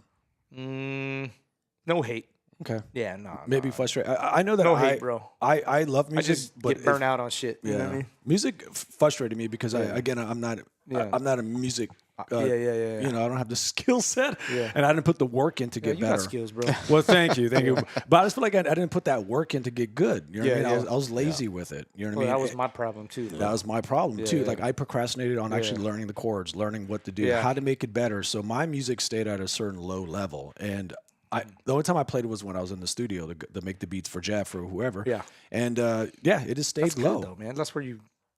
no hate. Okay. Yeah, no. Maybe frustrated. I know that No hate, bro. I love I music, just but get burnt out on shit. You know what I mean? Music frustrated me because I'm not a music. You know, I don't have the skill set, and I didn't put the work in to get You better. got skills, bro. Well, thank you. But I just feel like I didn't put that work in to get good. You know what I mean? Yeah. I was lazy with it. You know what I mean? That was my problem too. That was my problem too. Like I procrastinated on actually learning the chords, learning what to do, how to make it better. So my music stayed at a certain low level, and the only time I played it was when I was in the studio to make the beats for Jeff or whoever. Yeah. And it just stayed That's low. good, though, man.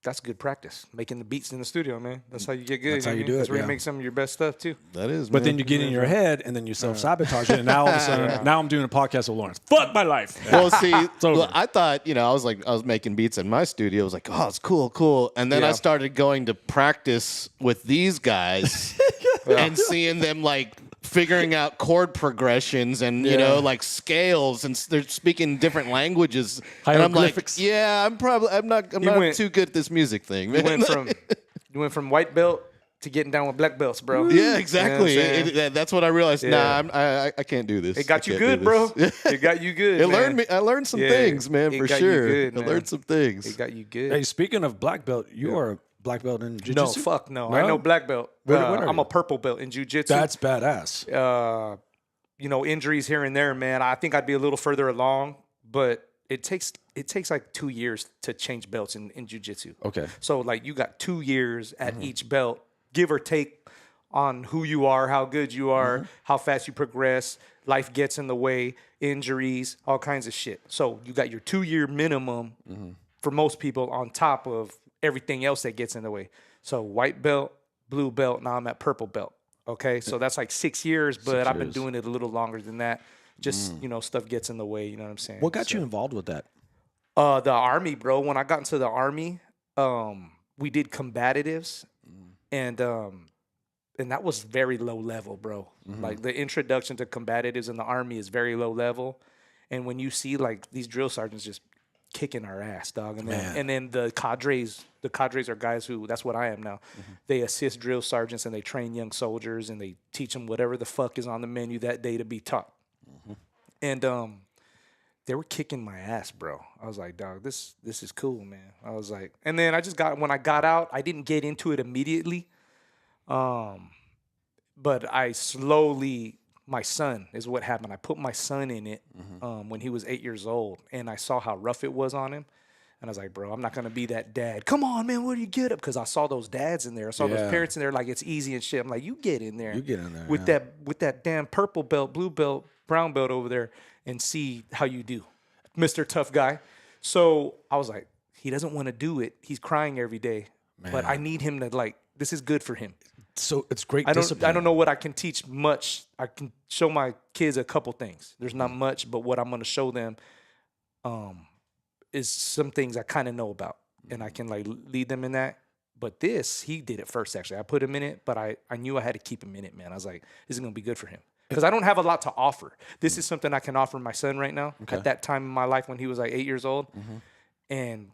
That's good practice. Making the beats in the studio, man. That's how you get good. That's how you do it, That's where yeah. you make some of your best stuff too. That is. But then you get in your head and then you self-sabotage it. And now all of a sudden, now I'm doing a podcast with Lawrence. Fuck my life. Well, see, over. I thought, I was making beats in my studio. I was like, oh, it's cool. And then I started going to practice with these guys and seeing them like figuring out chord progressions and you know like scales, and they're speaking different languages. And I'm like, yeah, I'm not too good at this music thing. Man. You went from white belt to getting down with black belts, bro. Yeah, exactly. You know that's what I realized. Nah, I can't do this. It got you good, bro. It got you good. I learned some things, man, for sure. Good, man. I learned some things. It got you good. Hey, speaking of black belt, you are a black belt in jiu-jitsu? No, fuck no. I know black belt. What are I'm you? a purple belt in jiu-jitsu. That's badass. You know, injuries here and there, man. I think I'd be a little further along, but it takes like 2 years to change belts in jiu-jitsu. Okay. So like you got 2 years at each belt, give or take on who you are, how good you are, how fast you progress, life gets in the way, injuries, all kinds of shit. So you got your 2-year minimum for most people on top of everything else that gets in the way. So white belt, blue belt, now I'm at purple belt. Okay, so that's like 6 years, but I've been doing it a little longer than that. Just, you know, stuff gets in the way, you know what I'm saying? What got you involved with that? The Army, bro. When I got into the Army, we did combatives, and that was very low level, bro. Like the introduction to combatives in the Army is very low level, and when you see like these drill sergeants just kicking our ass, dog, and then the cadres are guys who, that's what I am now. They assist drill sergeants and they train young soldiers and they teach them whatever the fuck is on the menu that day to be taught. And they were kicking my ass, bro. I was like, dog, this is cool, man. I was like, and then when I got out, I didn't get into it immediately. But I slowly, my son is what happened. I put my son in it when he was 8 years old, and I saw how rough it was on him. And I was like, bro, I'm not going to be that dad. Come on, man, where do you get up? Because I saw those dads in there. I saw those parents in there like it's easy and shit. I'm like, you get in there. You get in there. With that damn purple belt, blue belt, brown belt over there and see how you do, Mr. Tough Guy. So I was like, he doesn't want to do it. He's crying every day. Man. But I need him to, like, this is good for him. So it's great discipline. I don't know what I can teach much. I can show my kids a couple things. There's not much, but what I'm going to show them is some things I kind of know about. And I can, like, lead them in that. But this, he did it first, actually. I put him in it, but I knew I had to keep him in it, man. I was like, this is going to be good for him. Because I don't have a lot to offer. This is something I can offer my son right now. Okay. At that time in my life when he was like 8 years old. And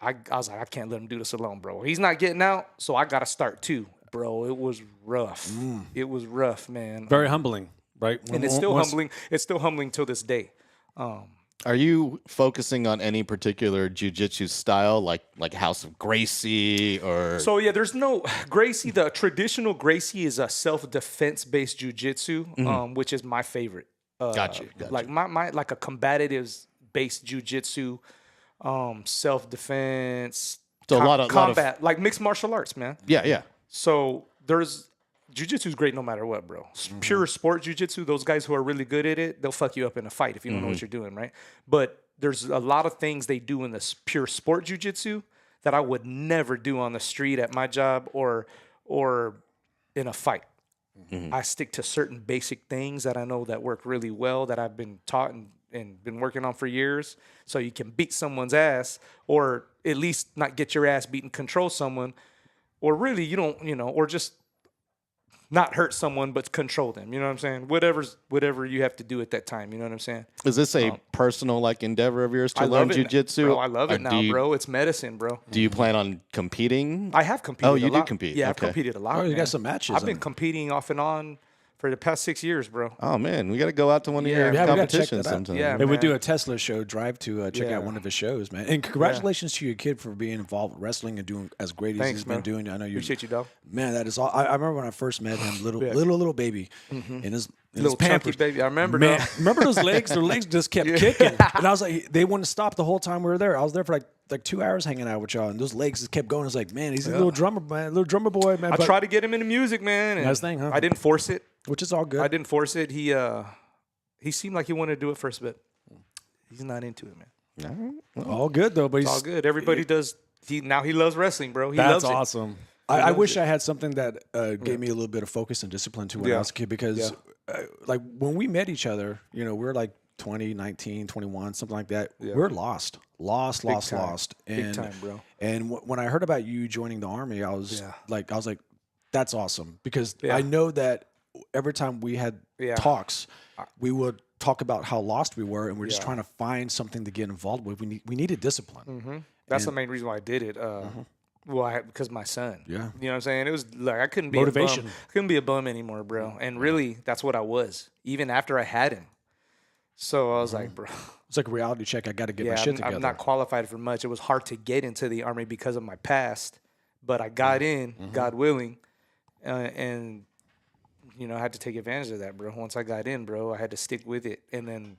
I was like, I can't let him do this alone, bro. He's not getting out, so I got to start too, bro. It was rough. It was rough, man. Very humbling, right? And it's still humbling. It's still humbling till this day. Are you focusing on any particular jiu-jitsu style, like House of Gracie or? So yeah, there's no Gracie. The traditional Gracie is a self-defense based jiu-jitsu, which is my favorite. Gotcha. Like my like a combatives based jiu-jitsu, self-defense. So a lot of combat, like mixed martial arts, man. Yeah. So there's jiu-jitsu is great no matter what, bro. Pure sport jiu-jitsu, those guys who are really good at it, they'll fuck you up in a fight if you don't know what you're doing, right? But there's a lot of things they do in this pure sport jiu-jitsu that I would never do on the street at my job or in a fight. I stick to certain basic things that I know that work really well, that I've been taught and been working on for years, so you can beat someone's ass or at least not get your ass beat and control someone, or really you don't, or just not hurt someone, but control them. You know what I'm saying? Whatever you have to do at that time. You know what I'm saying? Is this a personal endeavor of yours to learn jiu-jitsu? Bro, I love it now, bro. It's medicine, bro. Do you plan on competing? I have competed. Oh, you do compete? Yeah, I've competed a lot. Oh, you got some matches. I've been competing off and on for the past 6 years, bro. Oh man, we got to go out to one of your competitions sometime. Yeah, and we do a Tesla show drive to check out one of his shows, man. And congratulations to your kid for being involved with wrestling and doing as great as he's been doing. I know you appreciate you, dog. Man, that is all. I remember when I first met him, little baby, in his little chunky baby. I remember, man. Remember those legs? Their legs just kept kicking, and I was like, they wouldn't stop the whole time we were there. I was there for like 2 hours hanging out with y'all, and those legs just kept going. I was like, man, he's a little drummer, man, little drummer boy, man. I tried to get him into music, man. Nice thing, huh? I didn't force it. Which is all good. I didn't force it. He seemed like he wanted to do it first, but he's not into it, man. All good though, but it's all good. Everybody does. Now he loves wrestling, bro. That's awesome. I wish I had something that gave me a little bit of focus and discipline too when I was a kid, because like when we met each other, we're like 20, 19, 21, something like that. Yeah. We're lost. And, big time, bro. And when I heard about you joining the Army, I was like, that's awesome, because I know that every time we had talks, we would talk about how lost we were, and we're just trying to find something to get involved with. We needed discipline. That's the main reason why I did it. Well, because my son. Yeah. You know what I'm saying? It was like I couldn't be Motivation. a bum. I couldn't be a bum anymore, bro. And really, that's what I was, even after I had him. So I was like, bro. It's like a reality check. I got to get my shit together. I'm not qualified for much. It was hard to get into the Army because of my past, but I got in, God willing, and you know I had to take advantage of that, bro. Once I got in, bro, I had to stick with it, and then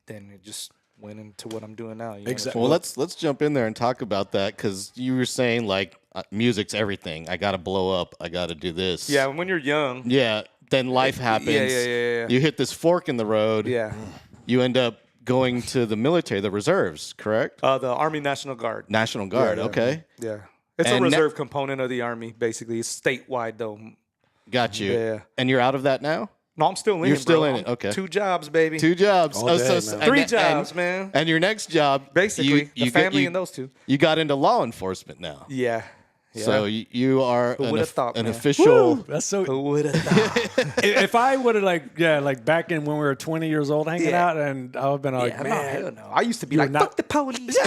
it just went into what I'm doing now. You know? Exactly. Well, let's jump in there and talk about that because you were saying like music's everything. I got to blow up. I got to do this. Yeah, when you're young. Yeah. Then life happens. Yeah. You hit this fork in the road. Yeah. You end up going to the military, the reserves, correct? The Army National Guard. National Guard. Okay. Yeah. It's And a reserve component of the Army, basically. It's statewide, though. Got you. Yeah. And you're out of that now? No, I'm still in You're it, still bro. in it, okay. 2 jobs, baby. 2 jobs. All day, man. 3 jobs, man. And your next job, Basically, the family you- and those 2. You got into law enforcement now. Yeah. So you are Who would've thought, an man? official. That's so. Who would have thought? If I would have like back in when we were 20 years old hanging out, and I would have been like, Yeah, no, man, hell no. I used to be You're like, not- fuck the police.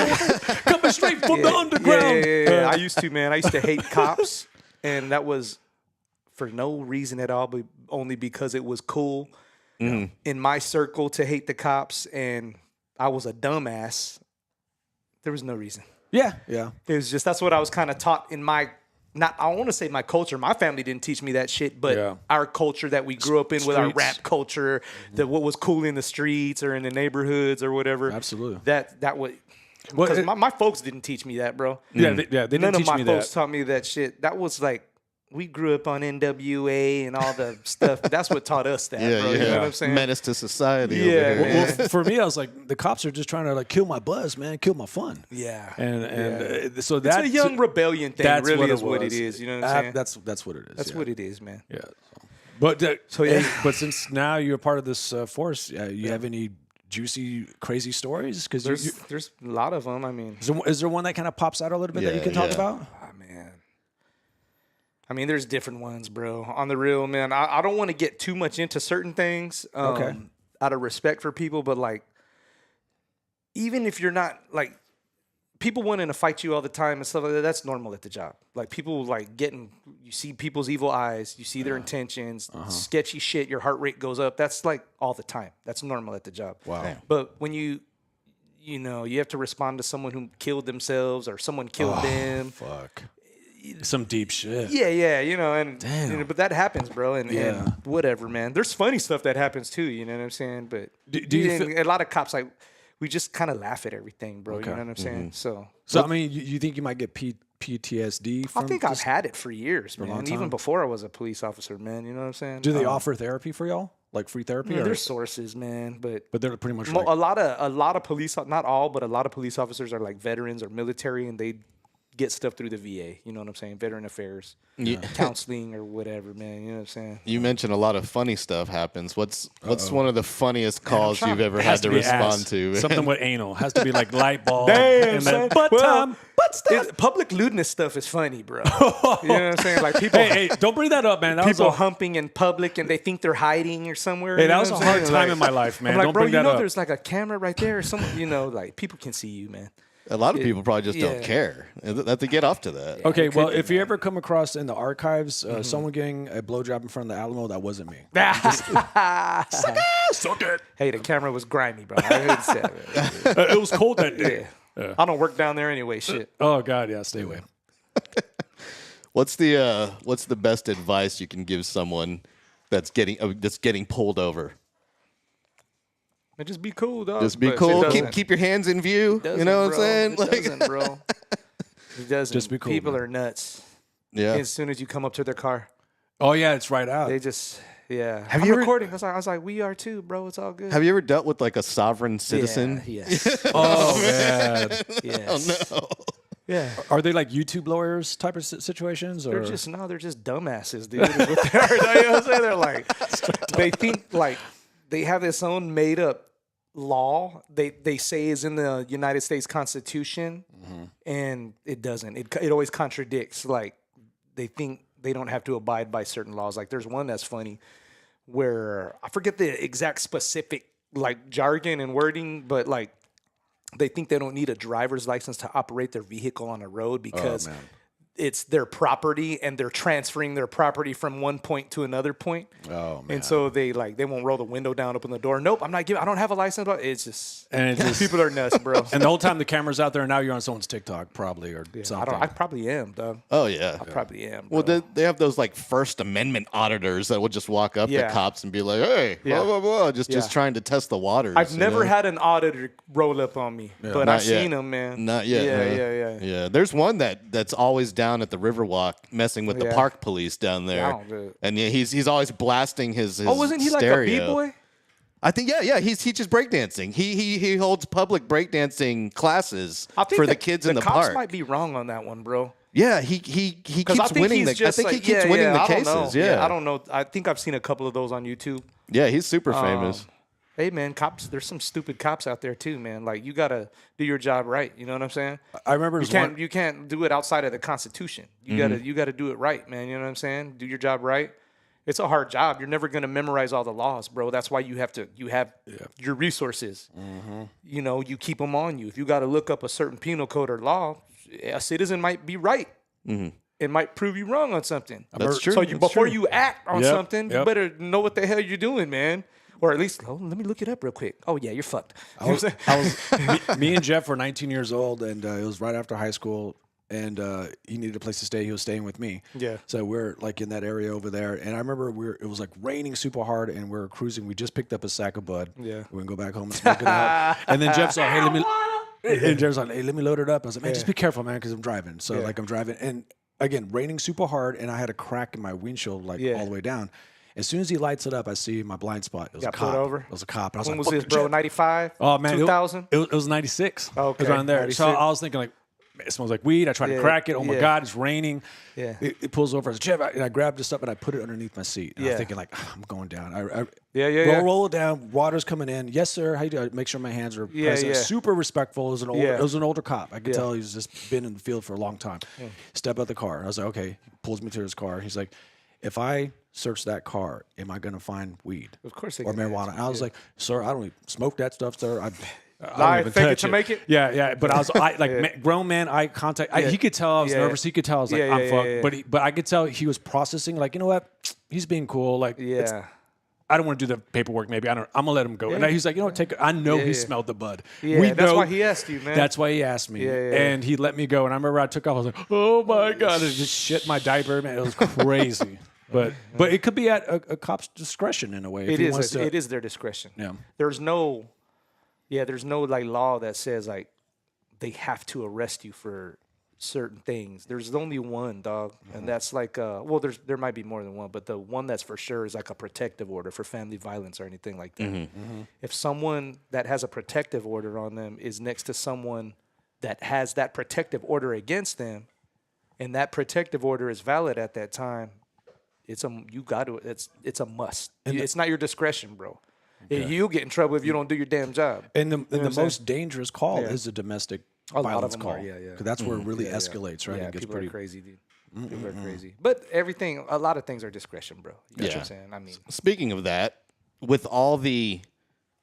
coming straight from the underground. Yeah. I used to, man. I used to hate cops, and that was for no reason at all, but only because it was cool in my circle to hate the cops, and I was a dumbass. There was no reason. Yeah. It was just that's what I was kind of taught in my I want to say my culture. My family didn't teach me that shit, but our culture that we grew up in with our Streets. rap culture, that what was cool in the streets or in the neighborhoods or whatever. Absolutely. That was because my folks didn't teach me that, bro. They didn't None of teach my me folks that. taught me that shit. That was like we grew up on NWA and all the stuff. That's what taught us that, bro. You know what I'm saying? Menace to society. Yeah, over here. man. Well, for me, I was like, the cops are just trying to like kill my buzz, man, kill my fun. Yeah. And so It's that's a young rebellion thing, that's really what is it what it was. is. You know what I'm saying? That's what it is. That's what it is, man. Yeah. But yeah. but since now you're part of this force, you have any juicy, crazy stories? Because There's a lot of them. I mean, is there one that kind of pops out a little bit that you can talk about? man. I mean, there's different ones, bro. On the real, man. I don't want to get too much into certain things Okay. out of respect for people, but like, even if you're not like, people wanting to fight you all the time and stuff like that, that's normal at the job. Like people like you see people's evil eyes, you see their intentions, sketchy shit, your heart rate goes up. That's like all the time. That's normal at the job. Wow. Damn. But when you have to respond to someone who killed themselves or someone killed them. Fuck. Some deep shit. Yeah, and Damn. but that happens, bro, and whatever, man. There's funny stuff that happens too, you know what I'm saying? But Do you feel- a lot of cops like we just kind of laugh at everything, bro. You know what I'm saying? So I mean, you think you might get PTSD from I think I've this? had it for years, man. long Even time? before I was a police officer, man. You know what I'm saying? Do they offer therapy for y'all? Like free therapy? or- There's sources, man, but they're pretty much a like, lot of police, not all, but a lot of police officers are like veterans or military, and they get stuff through the VA. You know what I'm saying? Veteran affairs, counseling or whatever, man. You know what I'm saying? You mentioned a lot of funny stuff happens. What's one of the funniest calls you've ever had to be respond ass. to? Something with anal. Has to be like light bulb. Damn, and son. then butt Well, time. Butt stuff. Public lewdness stuff is funny, bro. You know what I'm saying? Like people, Hey, don't bring that up, man. That was people a, humping in public and they think they're hiding or somewhere. Hey, you that know was what a I'm hard saying? time in my life, man. I'm like, Don't bro, bring you that know up. there's like a camera right there or something, like people can see you, man. A lot of people probably just yeah. don't care. That they get off to that. Okay, it could well, be, if you ever come across in the archives someone getting a blowjob in front of the Alamo, that wasn't me. Suck it. Hey, the camera was grimy, bro. I heard say it. It was cold that day. Yeah. I don't work down there anyway. Shit. Oh God, yeah, stay away. What's the best advice you can give someone that's getting pulled over? Man, just be cool, dog. Just be But cool. it doesn't. Keep your hands in view. Doesn't, You know what I'm bro. saying? It doesn't, bro. It doesn't. Just be cool, People man. are nuts. Yeah. As soon as you come up to their car, Oh yeah, it's right out. they just Have I'm you ever- recording. I was like, we are too, bro. It's all good. Have you ever dealt with like a sovereign citizen? Yeah, yes. Oh man, yes. No. Yeah. are they like YouTube lawyers type of situations, or They're just dumbasses, dude. is what they are. You know what I'm saying? They're like, they think like they have this own made up law. They say is in the United States Constitution, and it doesn't. It always contradicts. Like they think they don't have to abide by certain laws. Like there's one that's funny. where I forget the exact specific like jargon and wording, but like they think they don't need a driver's license to operate their vehicle on a road because it's their property and they're transferring their property from one point to another point. Oh man! And so they won't roll the window down, open the door. Nope, I don't have a license. It's just people are nuts, bro. And the whole time the camera's out there, and now you're on someone's TikTok probably or something. I probably am, dog. Oh yeah, I probably am. Well, bro. they have those like First Amendment auditors that will just walk up to cops and be like, "Hey, blah blah blah," just trying to test the waters. I've never had an auditor roll up on me, but I've seen them, man. Not yet. Yeah. There's one that's always down at the Riverwalk messing with the park police down there, and he's always blasting his wasn't he stereo. like a b-boy? I think he teaches breakdancing. He holds public breakdancing classes for the kids in the cops park. might be wrong on that one, bro. Yeah, he keeps winning. I think he keeps winning the cases. Yeah, I don't know. I think I've seen a couple of those on YouTube. Yeah, he's super famous. Hey man, cops. There's some stupid cops out there too, man. Like you gotta do your job right. You know what I'm saying? I remember you can't do it outside of the Constitution. You gotta do it right, man. You know what I'm saying? Do your job right. It's a hard job. You're never gonna memorize all the laws, bro. That's why you have your resources. You know, you keep them on you. If you got to look up a certain penal code or law, a citizen might be right. It might prove you wrong on something. That's true. So before you act on something, you better know what the hell you're doing, man. Or at least, let me look it up real quick. Oh, yeah, you're fucked. Me and Jeff were 19 years old, and it was right after high school, and he needed a place to stay. He was staying with me. Yeah. So we're like in that area over there, and I remember it was like raining super hard, and we were cruising. We just picked up a sack of bud. Yeah. We're going to go back home and smoke it out. And then Jeff's like, hey, Jeff's like, hey, let me load it up. I was like, man, just be careful, man, because I'm driving. So like I'm driving, and again, raining super hard, and I had a crack in my windshield all the way down. As soon as he lights it up, I see my blind spot. It was a cop. Pulled over? It was a cop. And I was When like, was this, bro? 95? Oh, man. 2000? It was 96. Okay. It was around there. 96. So I was thinking, like, it smells like weed. I tried to crack it. Oh, my God, it's raining. Yeah. It pulls over. I said, Jeff, and I grabbed this up and I put it underneath my seat. And I was thinking, like, I'm going down. Roll it down. Water's coming in. Yes, sir. How you doing? Make sure my hands are present. Super respectful. It was an older cop. I could tell he's just been in the field for a long time. Step out the car. I was like, okay. He pulls me to his car. He's like, if I search that car, am I going to find weed? Of course they or can marijuana. And I was like, sir, I don't even smoke that stuff, sir. I Lie, don't even fake it touch to make it? Yeah. But I was grown man eye contact. He could tell I was nervous. He could tell I was like, I'm fucked. But I could tell he was processing, like, you know what? He's being cool. Like, I don't want to do the paperwork. Maybe I'm gonna let him go. And he's like, you know what? I know he smelled the bud. Yeah, that's why he asked you, man. That's why he asked me. And he let me go. And I remember I took off. I was like, oh my God! I just shit my diaper, man. It was crazy. But it could be at a cop's discretion in a way. It is their discretion. Yeah. There's no like law that says like they have to arrest you for certain things. There's only one, dog, and that's like there might be more than one, but the one that's for sure is like a protective order for family violence or anything like that. If someone that has a protective order on them is next to someone that has that protective order against them, and that protective order is valid at that time, it's a must. It's not your discretion, bro. Okay. You'll get in trouble if you don't do your damn job. And the most dangerous call is a domestic violence call. Because that's where it really escalates, right? Yeah, it gets people are crazy, dude. People are crazy. But a lot of things are discretion, bro. You know what I'm saying? I mean, speaking of that, with all the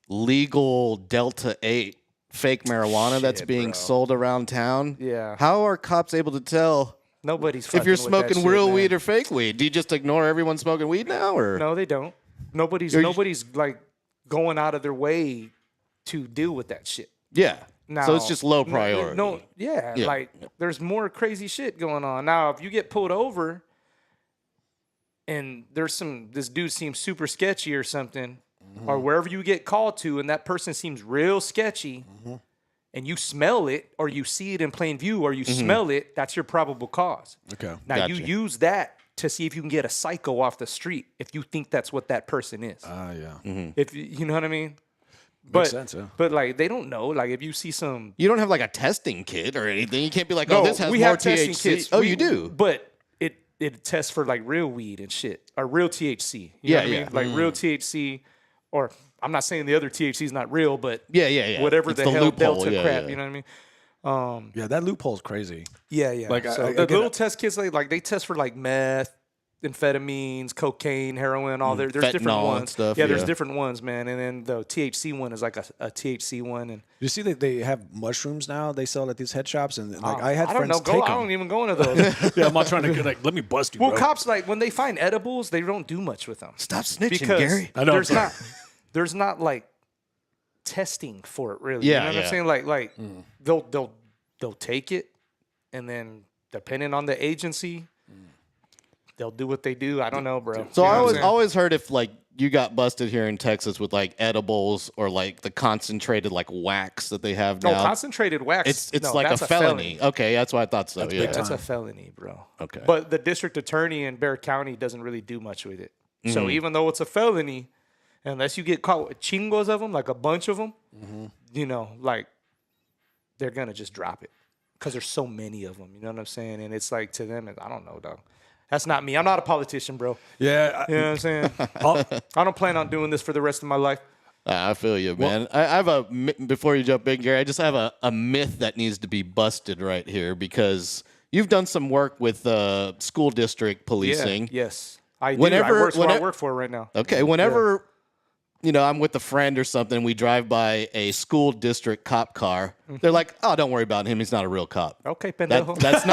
legal Delta 8 fake marijuana that's being sold around town, how are cops able to tell nobody's if you're smoking real shit, weed or fake weed? Do you just ignore everyone smoking weed now, or no? They don't. Nobody's like going out of their way to deal with that shit. Yeah. Now, so it's just low priority. Like there's more crazy shit going on. Now, if you get pulled over and this dude seems super sketchy or something, or wherever you get called to, and that person seems real sketchy, and you smell it, or you see it in plain view, or you smell it, that's your probable cause. Okay. Now you use that to see if you can get a psycho off the street if you think that's what that person is. If you know what I mean. Makes sense, yeah. But like they don't know. Like if you see you don't have like a testing kit or anything. You can't be like, oh, this has more THC. Kits. Oh, you do. But it tests for like real weed and shit, or real THC. You know what I mean? Like real THC, or I'm not saying the other THC is not real, but whatever it's the hell loophole. Delta crap. You know what I mean? That loophole's crazy. Yeah. Like so the little test kits, like they test for like meth, amphetamines, cocaine, heroin, all there's different fentanyl and ones. stuff, There's yeah. different ones, man. And then the THC one is like a THC one. And You see that they have mushrooms now they sell at these head shops, and like I had I don't friends know. take I them. don't even go into those. Yeah, I'm not trying to like let me bust you. Well, bro. cops like when they find edibles, they don't do much with them. Stop snitching, Because Gary. I know, there's bro. there's not like testing for it really. Yeah, you know what yeah. I'm saying? Like they'll take it, and then depending on the agency, they'll do what they do. I don't know, bro. So You know I what I'm saying? always heard if like you got busted here in Texas with like edibles or like the concentrated like wax that they have No, now. concentrated wax. it's no, like a that's felony. Okay, that's what I thought so. Yeah. That's a felony, bro. Okay. But the district attorney in Bexar County doesn't really do much with it. Mm-hmm. So even though it's a felony, unless you get caught with chingos of them, like a bunch of them, you know, like they're gonna just drop it because there's so many of them. You know what I'm saying? And it's like to them, I don't know, dog. That's not me. I'm not a politician, bro. Yeah, You know what I'm saying? I don't plan on doing this for the rest of my life. I feel you, man. I have before you jump in, Gary, I just have a myth that needs to be busted right here because you've done some work with school district policing. Yeah, yes. I do. Whenever- That's what I work for right now. Okay, whenever I'm with a friend or something, we drive by a school district cop car. They're like, "Oh, don't worry about him. He's not a real cop." Okay, pendejo. That's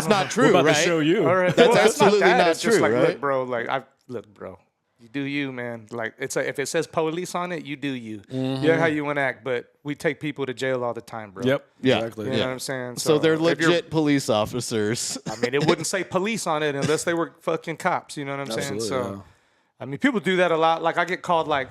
not true, we're about right? to show you. All right. That's Well, absolutely not It's just true, like, right? look, bro. Like, look, bro. You do you, man. Like, if it says police on it, you do you. Yeah, how you want to act. But we take people to jail all the time, bro. Yep. Yeah. Exactly. You know what I'm saying? So they're if you're- legit police officers. I mean, it wouldn't say police on it unless they were fucking cops. You know what I'm saying? Absolutely, So, yeah. I mean, people do that a lot. Like, I get called like,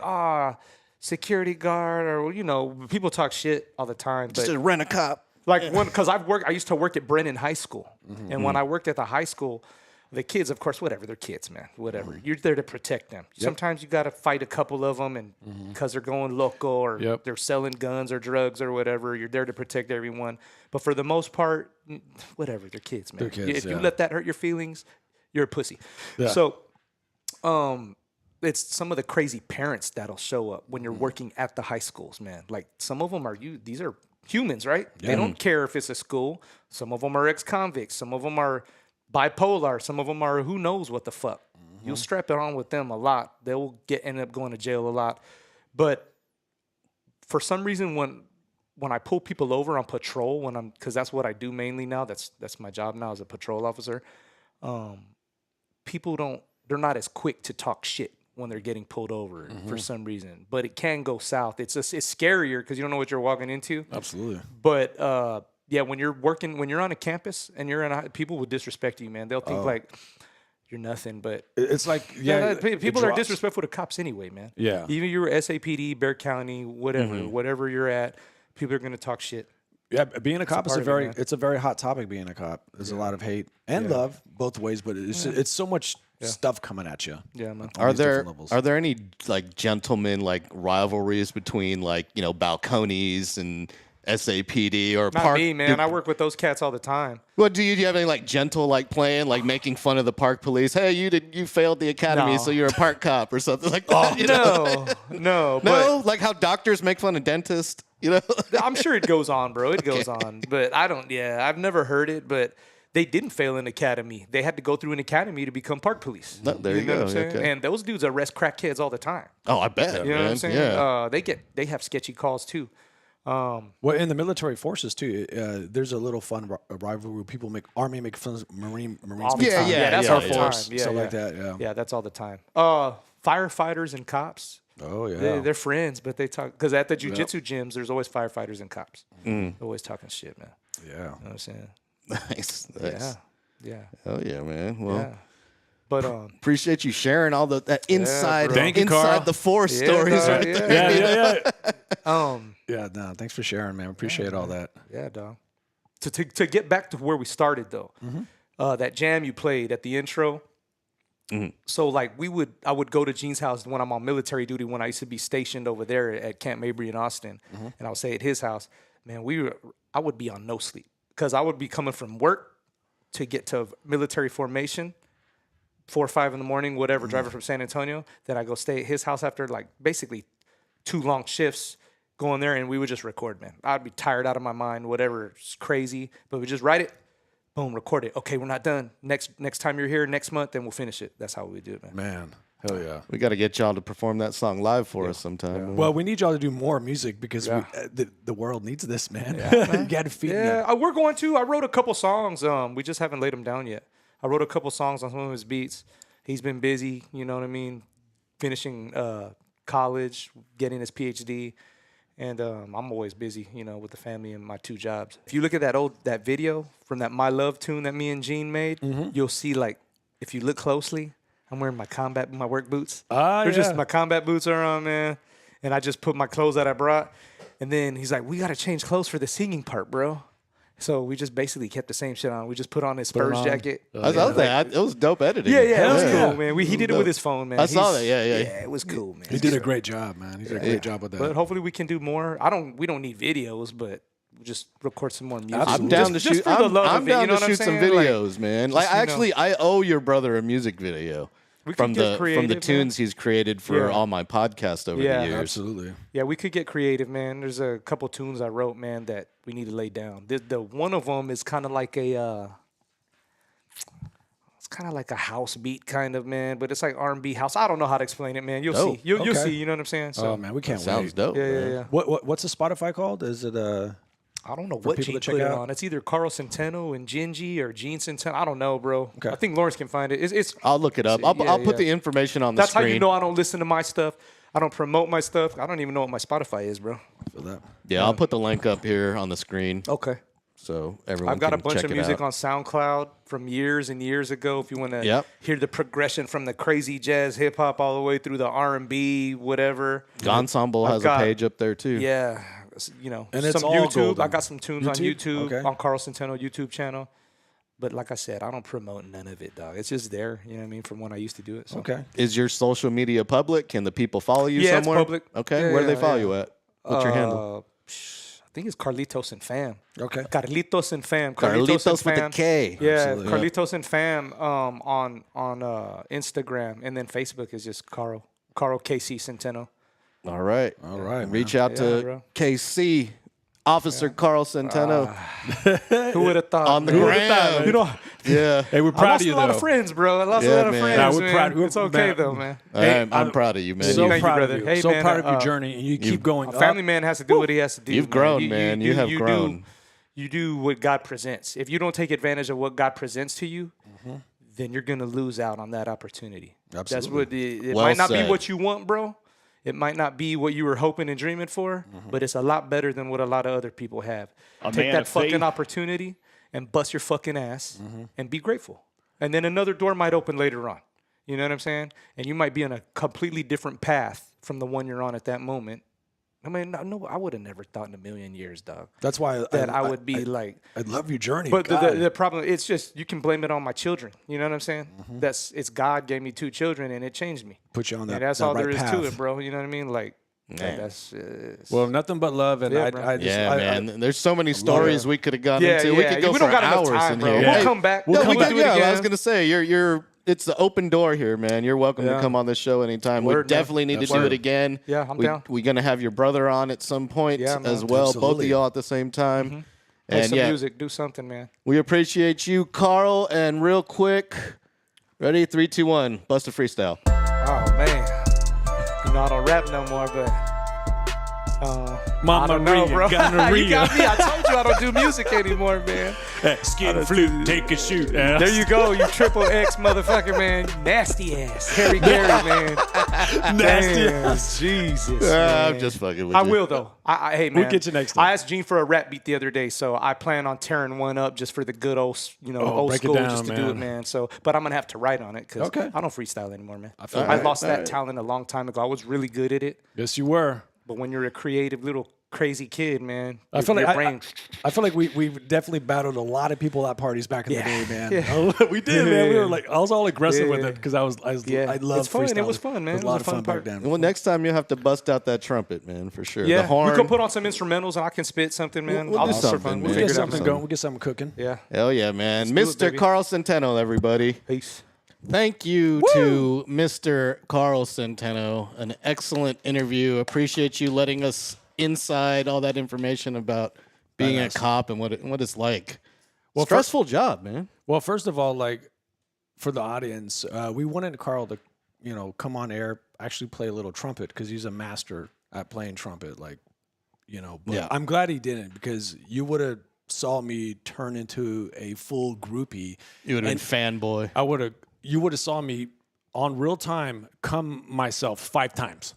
security guard, or people talk shit all the time. But Just rent a cop. like because I used to work at Brennan High School, and when I worked at the high school, the kids, of course, whatever, they're kids, man, whatever. You're there to protect them. Sometimes you got to fight a couple of them, and because they're going local or Yep. they're selling guns or drugs or whatever, you're there to protect everyone. But for the most part, whatever, they're kids, man. They're kids, If you yeah. let that hurt your feelings, you're a pussy. Yeah. So, it's some of the crazy parents that'll show up when you're working at the high schools, man. Like some of them these are humans, right? They don't care if it's a school. Some of them are ex-convicts. Some of them are bipolar. Some of them are who knows what the fuck. You'll strap it on with them a lot. They'll end up going to jail a lot. But for some reason, when I pull people over on patrol, because that's what I do mainly now. That's my job now as a patrol officer. They're not as quick to talk shit when they're getting pulled over for some reason. But it can go south. It's scarier because you don't know what you're walking into. Absolutely. But yeah, when you're on a campus and people will disrespect you, man. They'll think like you're nothing. But It's like people are drops. disrespectful to cops anyway, man. Yeah. Even you were SAPD, Bexar County, whatever you're at, people are gonna talk shit. Yeah, being a cop is part of it, man. it's a very hot topic. Being a cop, there's a lot of hate and love both ways, but it's so much stuff coming at you. Yeah, man. on Are these there different levels. are there any like gentlemen like rivalries between like Balcones and SAPD or Not park? me, man. I work with those cats all the time. What do you have any like gentle like playing like making fun of the park police? Hey, you failed the academy, No. so you're a park cop or something like that. No, No, like how doctors make fun of dentists. but I'm sure it goes on, bro. It goes on, but I don't. Yeah, I've never heard it, but they didn't fail an academy. They had to go through an academy to become park police. There you know go, what I'm saying? okay. And those dudes arrest crackheads all the time. Oh, I bet. You know what man. I'm saying? Yeah. They have sketchy calls too. Well, in the military forces too, there's a little fun rivalry. People Army make fun of Marines. All the Yeah, time. yeah, that's yeah, all yeah. the time. Stuff Yeah, like that, yeah. Yeah, that's all the time. Firefighters and cops. Oh yeah. They're friends, but they talk because at the jujitsu gyms, there's always firefighters and cops. They're always talking shit, man. yeah. You know what I'm saying? Nice. Yeah. Oh yeah, man. Well, Yeah. But appreciate you sharing all that inside bro. Thank you, Carl. inside the force stories dog, right yeah. there. Yeah. Yeah. No, thanks for sharing, man. Appreciate all that. Yeah, dog. To get back to where we started though, that jam you played at the intro. So like I would go to Gene's house when I'm on military duty when I used to be stationed over there at Camp Mabry in Austin, and I would stay at his house. Man, I would be on no sleep because I would be coming from work to get to military formation, 4 or 5 in the morning, whatever, driving from San Antonio. Then I go stay at his house after like basically 2 long shifts. Go in there and we would just record, man. I'd be tired out of my mind, whatever, it's crazy, but we just write it, Boom, record it. Okay, we're not done. Next time you're here next month, then we'll finish it. That's how we do it, man. Man, hell yeah. We got to get y'all to perform that song live for us sometime. Well, we need y'all to do more music because the world needs this, man. You got to feed me. Yeah, we're going to. I wrote a couple songs. We just haven't laid them down yet. I wrote a couple songs on some of his beats. He's been busy, you know what I mean, finishing college, getting his PhD. And I'm always busy, you know, with the family and my 2 jobs. If you look at that video from that My Love tune that me and Gene made, you'll see, like, if you look closely, I'm wearing my work boots. They're just my combat boots are on, man. And I just put my clothes that I brought. And then he's like, we got to change clothes for the singing part, bro. So we just basically kept the same shit on. We just put on his Spurs jacket. I was that. It was dope editing. Yeah, it was cool, man. He did it with his phone, man. I saw that. Yeah. Yeah, it was cool, man. He did a great job, man. He did a great job with that. But hopefully we can do more. We don't need videos, but we'll just record some more music. I'm down to shoot. I'm down to shoot some videos, man. Like I owe your brother a music video. From the tunes he's created for all my podcasts over the years. Absolutely. Yeah, we could get creative, man. There's a couple tunes I wrote, man, that we need to lay down. The one of them is kind of like it's kind of like a house beat, kind of, man. But it's like R&B house. I don't know how to explain it, man. You'll see. You'll see. You know what I'm saying? So, oh man, we can't wait. Sounds dope. Yeah. What's the Spotify called? Is it I don't know what Gene put it on. It's either Carl Centeno and Gingy or Gene Centeno. I don't know, bro. Okay. I think Lawrence can find it. I'll look it up. I'll put the information on the screen. That's how you know I don't listen to my stuff. I don't promote my stuff. I don't even know what my Spotify is, bro. I feel that. Yeah, I'll put the link up here on the screen. Okay. So everyone I've got a can bunch check of it music out. on SoundCloud from years and years ago. If you want to hear the progression from the crazy jazz hip hop all the way through the R&B, whatever. Ensemble has a page up there too. Yeah, you know, and it's some all YouTube. golden. I got some tunes on YouTube, okay. on Carl Centeno YouTube channel. But like I said, I don't promote none of it, dog. It's just there, you know what I mean, from when I used to do it. So. Okay. Is your social media public? Can the people follow you Yeah, somewhere? it's public. Okay. Where do they follow you at? What's your handle? I think it's Carlitos and Fam. Okay. Carlitos and Fam. Carlitos with a K. Yeah, Absolutely. Carlitos and Fam on Instagram, and then Facebook is just Carl KC Centeno. All right. Reach out to bro. KC, Officer Carl Centeno. Who would have thought? On the ground. You know, Yeah. Hey, we're I proud lost of you, a lot though. of friends, bro. I lost a Yeah, lot of man. friends. Nah, we're man. proud- It's okay though, man. I'm proud of you, man. So Thank you, proud brother. of you. Hey, So man, proud of your journey, and you keep going. A family man has to do what he has to do. You've grown, man. You have grown. You do what God presents. If you don't take advantage of what God presents to you, then you're gonna lose out on that opportunity. Absolutely. That's what it Well might not said. be what you want, bro. It might not be what you were hoping and dreaming for, but it's a lot better than what a lot of other people have. Take that fucking opportunity and bust your fucking ass and be grateful. And then another door might open later on. You know what I'm saying? And you might be on a completely different path from the one you're on at that moment. I mean, no, I would have never thought in a million years, dog. That's why I would be like. I love your journey. But God. the problem, it's just you can blame it on my children. You know what I'm saying? It's God gave me 2 children and it changed me. Put you on that. And that's that all right there is path. to it, bro. You know what I mean? Like, Man. that's Well, nothing but love, and Yeah, bro. I just, Yeah, I, man. There's so many stories we could have gone Yeah, into. We yeah. could go We for don't got enough hours time, in bro. here. We'll Hey, come back. No, We'll we do got, it yeah, I again. was gonna say it's the open door here, man. You're welcome to come on this show anytime. Word, we definitely man. need to do it again. Yeah, I'm down. We're gonna have your brother on at some point Yeah, man. as well. Both of Absolutely. y'all at the same time. Play And some yeah, music, do something, man. we appreciate you, Carl. And real quick, ready? 3, 2, 1. Bust a freestyle. Oh man, you know I don't rap no more, but Mama I don't know, Ria, bro. gonorrhea. You got me. I told you I don't do music anymore, man. Skin flute, take a shoot. There you go, you triple X motherfucker, man. Nasty ass, Harry Gary, man. Nasty Damn, ass. Jesus. I'm man. just fucking with I you. will though. Hey man, We'll get you next time. I asked Gene for a rap beat the other day, so I plan on tearing one up just for the good old, old break it school, down, just to do it, man. man. So, but I'm gonna have to write on it because Okay. I don't freestyle anymore, man. feel I that. lost that talent a long time ago. I was really good at it, Yes, you were. but when you're a creative little crazy kid, man, I feel your like brain. I feel like we definitely battled a lot of people at parties back in the day, man. Yeah. We did, man. We were like, I was all aggressive with it because I love It's fun. freestyling. It was fun, man. It was a lot of fun back then. Well, next time you'll have to bust out that trumpet, man, for sure. Yeah, The horn. we could put on some instrumentals and I can spit something, man. We'll I'll do just for something, fun. man. We'll We'll figure get it out. something going. We'll get something cooking. Yeah. Hell yeah, man. do it, Mr. baby. Carl Centeno, everybody. Peace. Thank you to Mr. Carl Centeno. An excellent interview. Appreciate you letting us inside all that information about being a cop and what it's like. Stressful job, man. Well, first of all, like for the audience, we wanted Carl to, come on air, actually play a little trumpet because he's a master at playing trumpet. Like, but Yeah. I'm glad he didn't because you would have saw me turn into a full groupie. You would have been fanboy. You would have saw me on real time come myself 5 times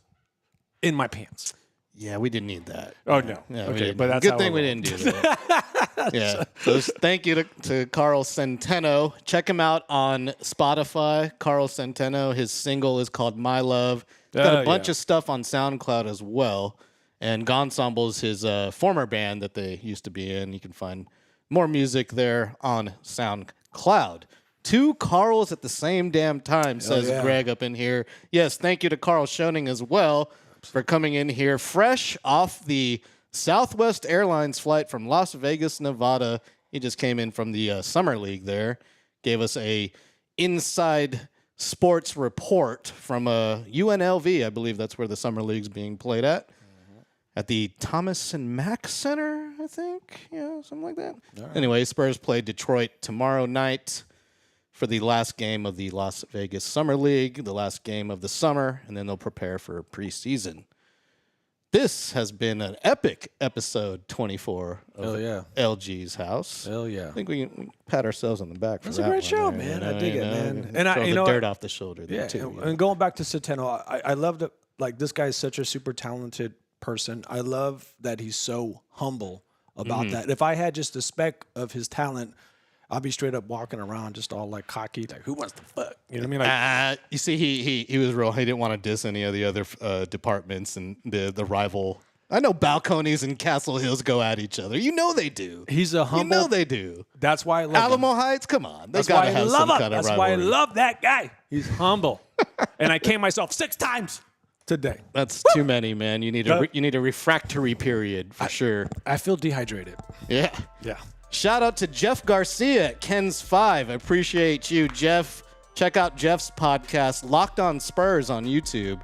in my pants. Yeah, we didn't need that. Oh no. Yeah, Okay, but that's good how thing it we rolls. didn't do that. Yeah. So thank you to Carl Centeno. Check him out on Spotify. Carl Centeno. His single is called My Love. He's got a bunch of stuff on SoundCloud as well. And Gonzamble's his former band that they used to be in. You can find more music there on SoundCloud. 2 Carls at the same damn time, says Greg up in here. Yes, thank you to Carl Schoening as well for coming in here fresh off the Southwest Airlines flight from Las Vegas, Nevada. He just came in from the Summer League there. Gave us a inside sports report from UNLV. I believe that's where the Summer League's being played at. At the Thomas and Mack Center, I think. Yeah, something like that. Right. Anyway, Spurs play Detroit tomorrow night for the last game of the Las Vegas Summer League, the last game of the summer, and then they'll prepare for preseason. This has been an epic episode 24 of LG's House. Hell yeah. I think we can pat ourselves on the back for that. That's a great show, there, man. I dig it, man. And throw the dirt off the shoulder there, too. And going back to Centeno, I love that, like, this guy is such a super talented person. I love that he's so humble about that. If I had just a speck of his talent, I'd be straight up walking around just all like cocky, like who wants to fuck? You know what I mean? Like, you see, he was real. He didn't want to diss any of the other departments and the rival. I know Balcones and Castle Hills go at each other. You know they do. He's a humble. You know they do. That's why I love Alamo him. Heights. Come on, That's gotta why I have love some him. kind of That's why I rivalry. love that guy. He's humble, and I came myself 6 times today. That's too many, man. You need a refractory period for sure. I feel dehydrated. Yeah. Yeah. Shout out to Jeff Garcia at Ken's 5. I appreciate you, Jeff. Check out Jeff's podcast, Locked On Spurs, on YouTube.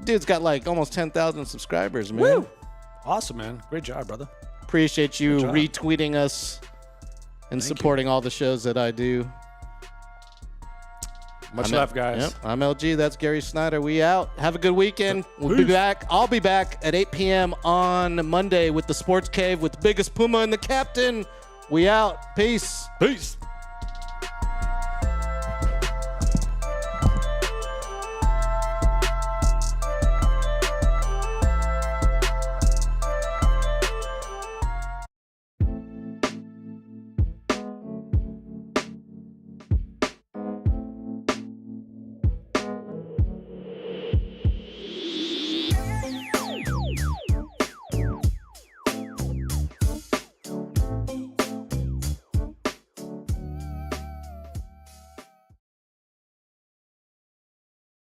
Dude's got like almost 10,000 subscribers, man. Woo! Awesome, man. Great job, brother. Appreciate you retweeting us and supporting all the shows that I do. Much love, guys. Yep, I'm LG. That's Gary Snyder. We out. Have a good weekend. We'll be back. I'll be back at 8 p.m. on Monday with the Sports Cave with the biggest Puma and the captain. We out. Peace. Peace.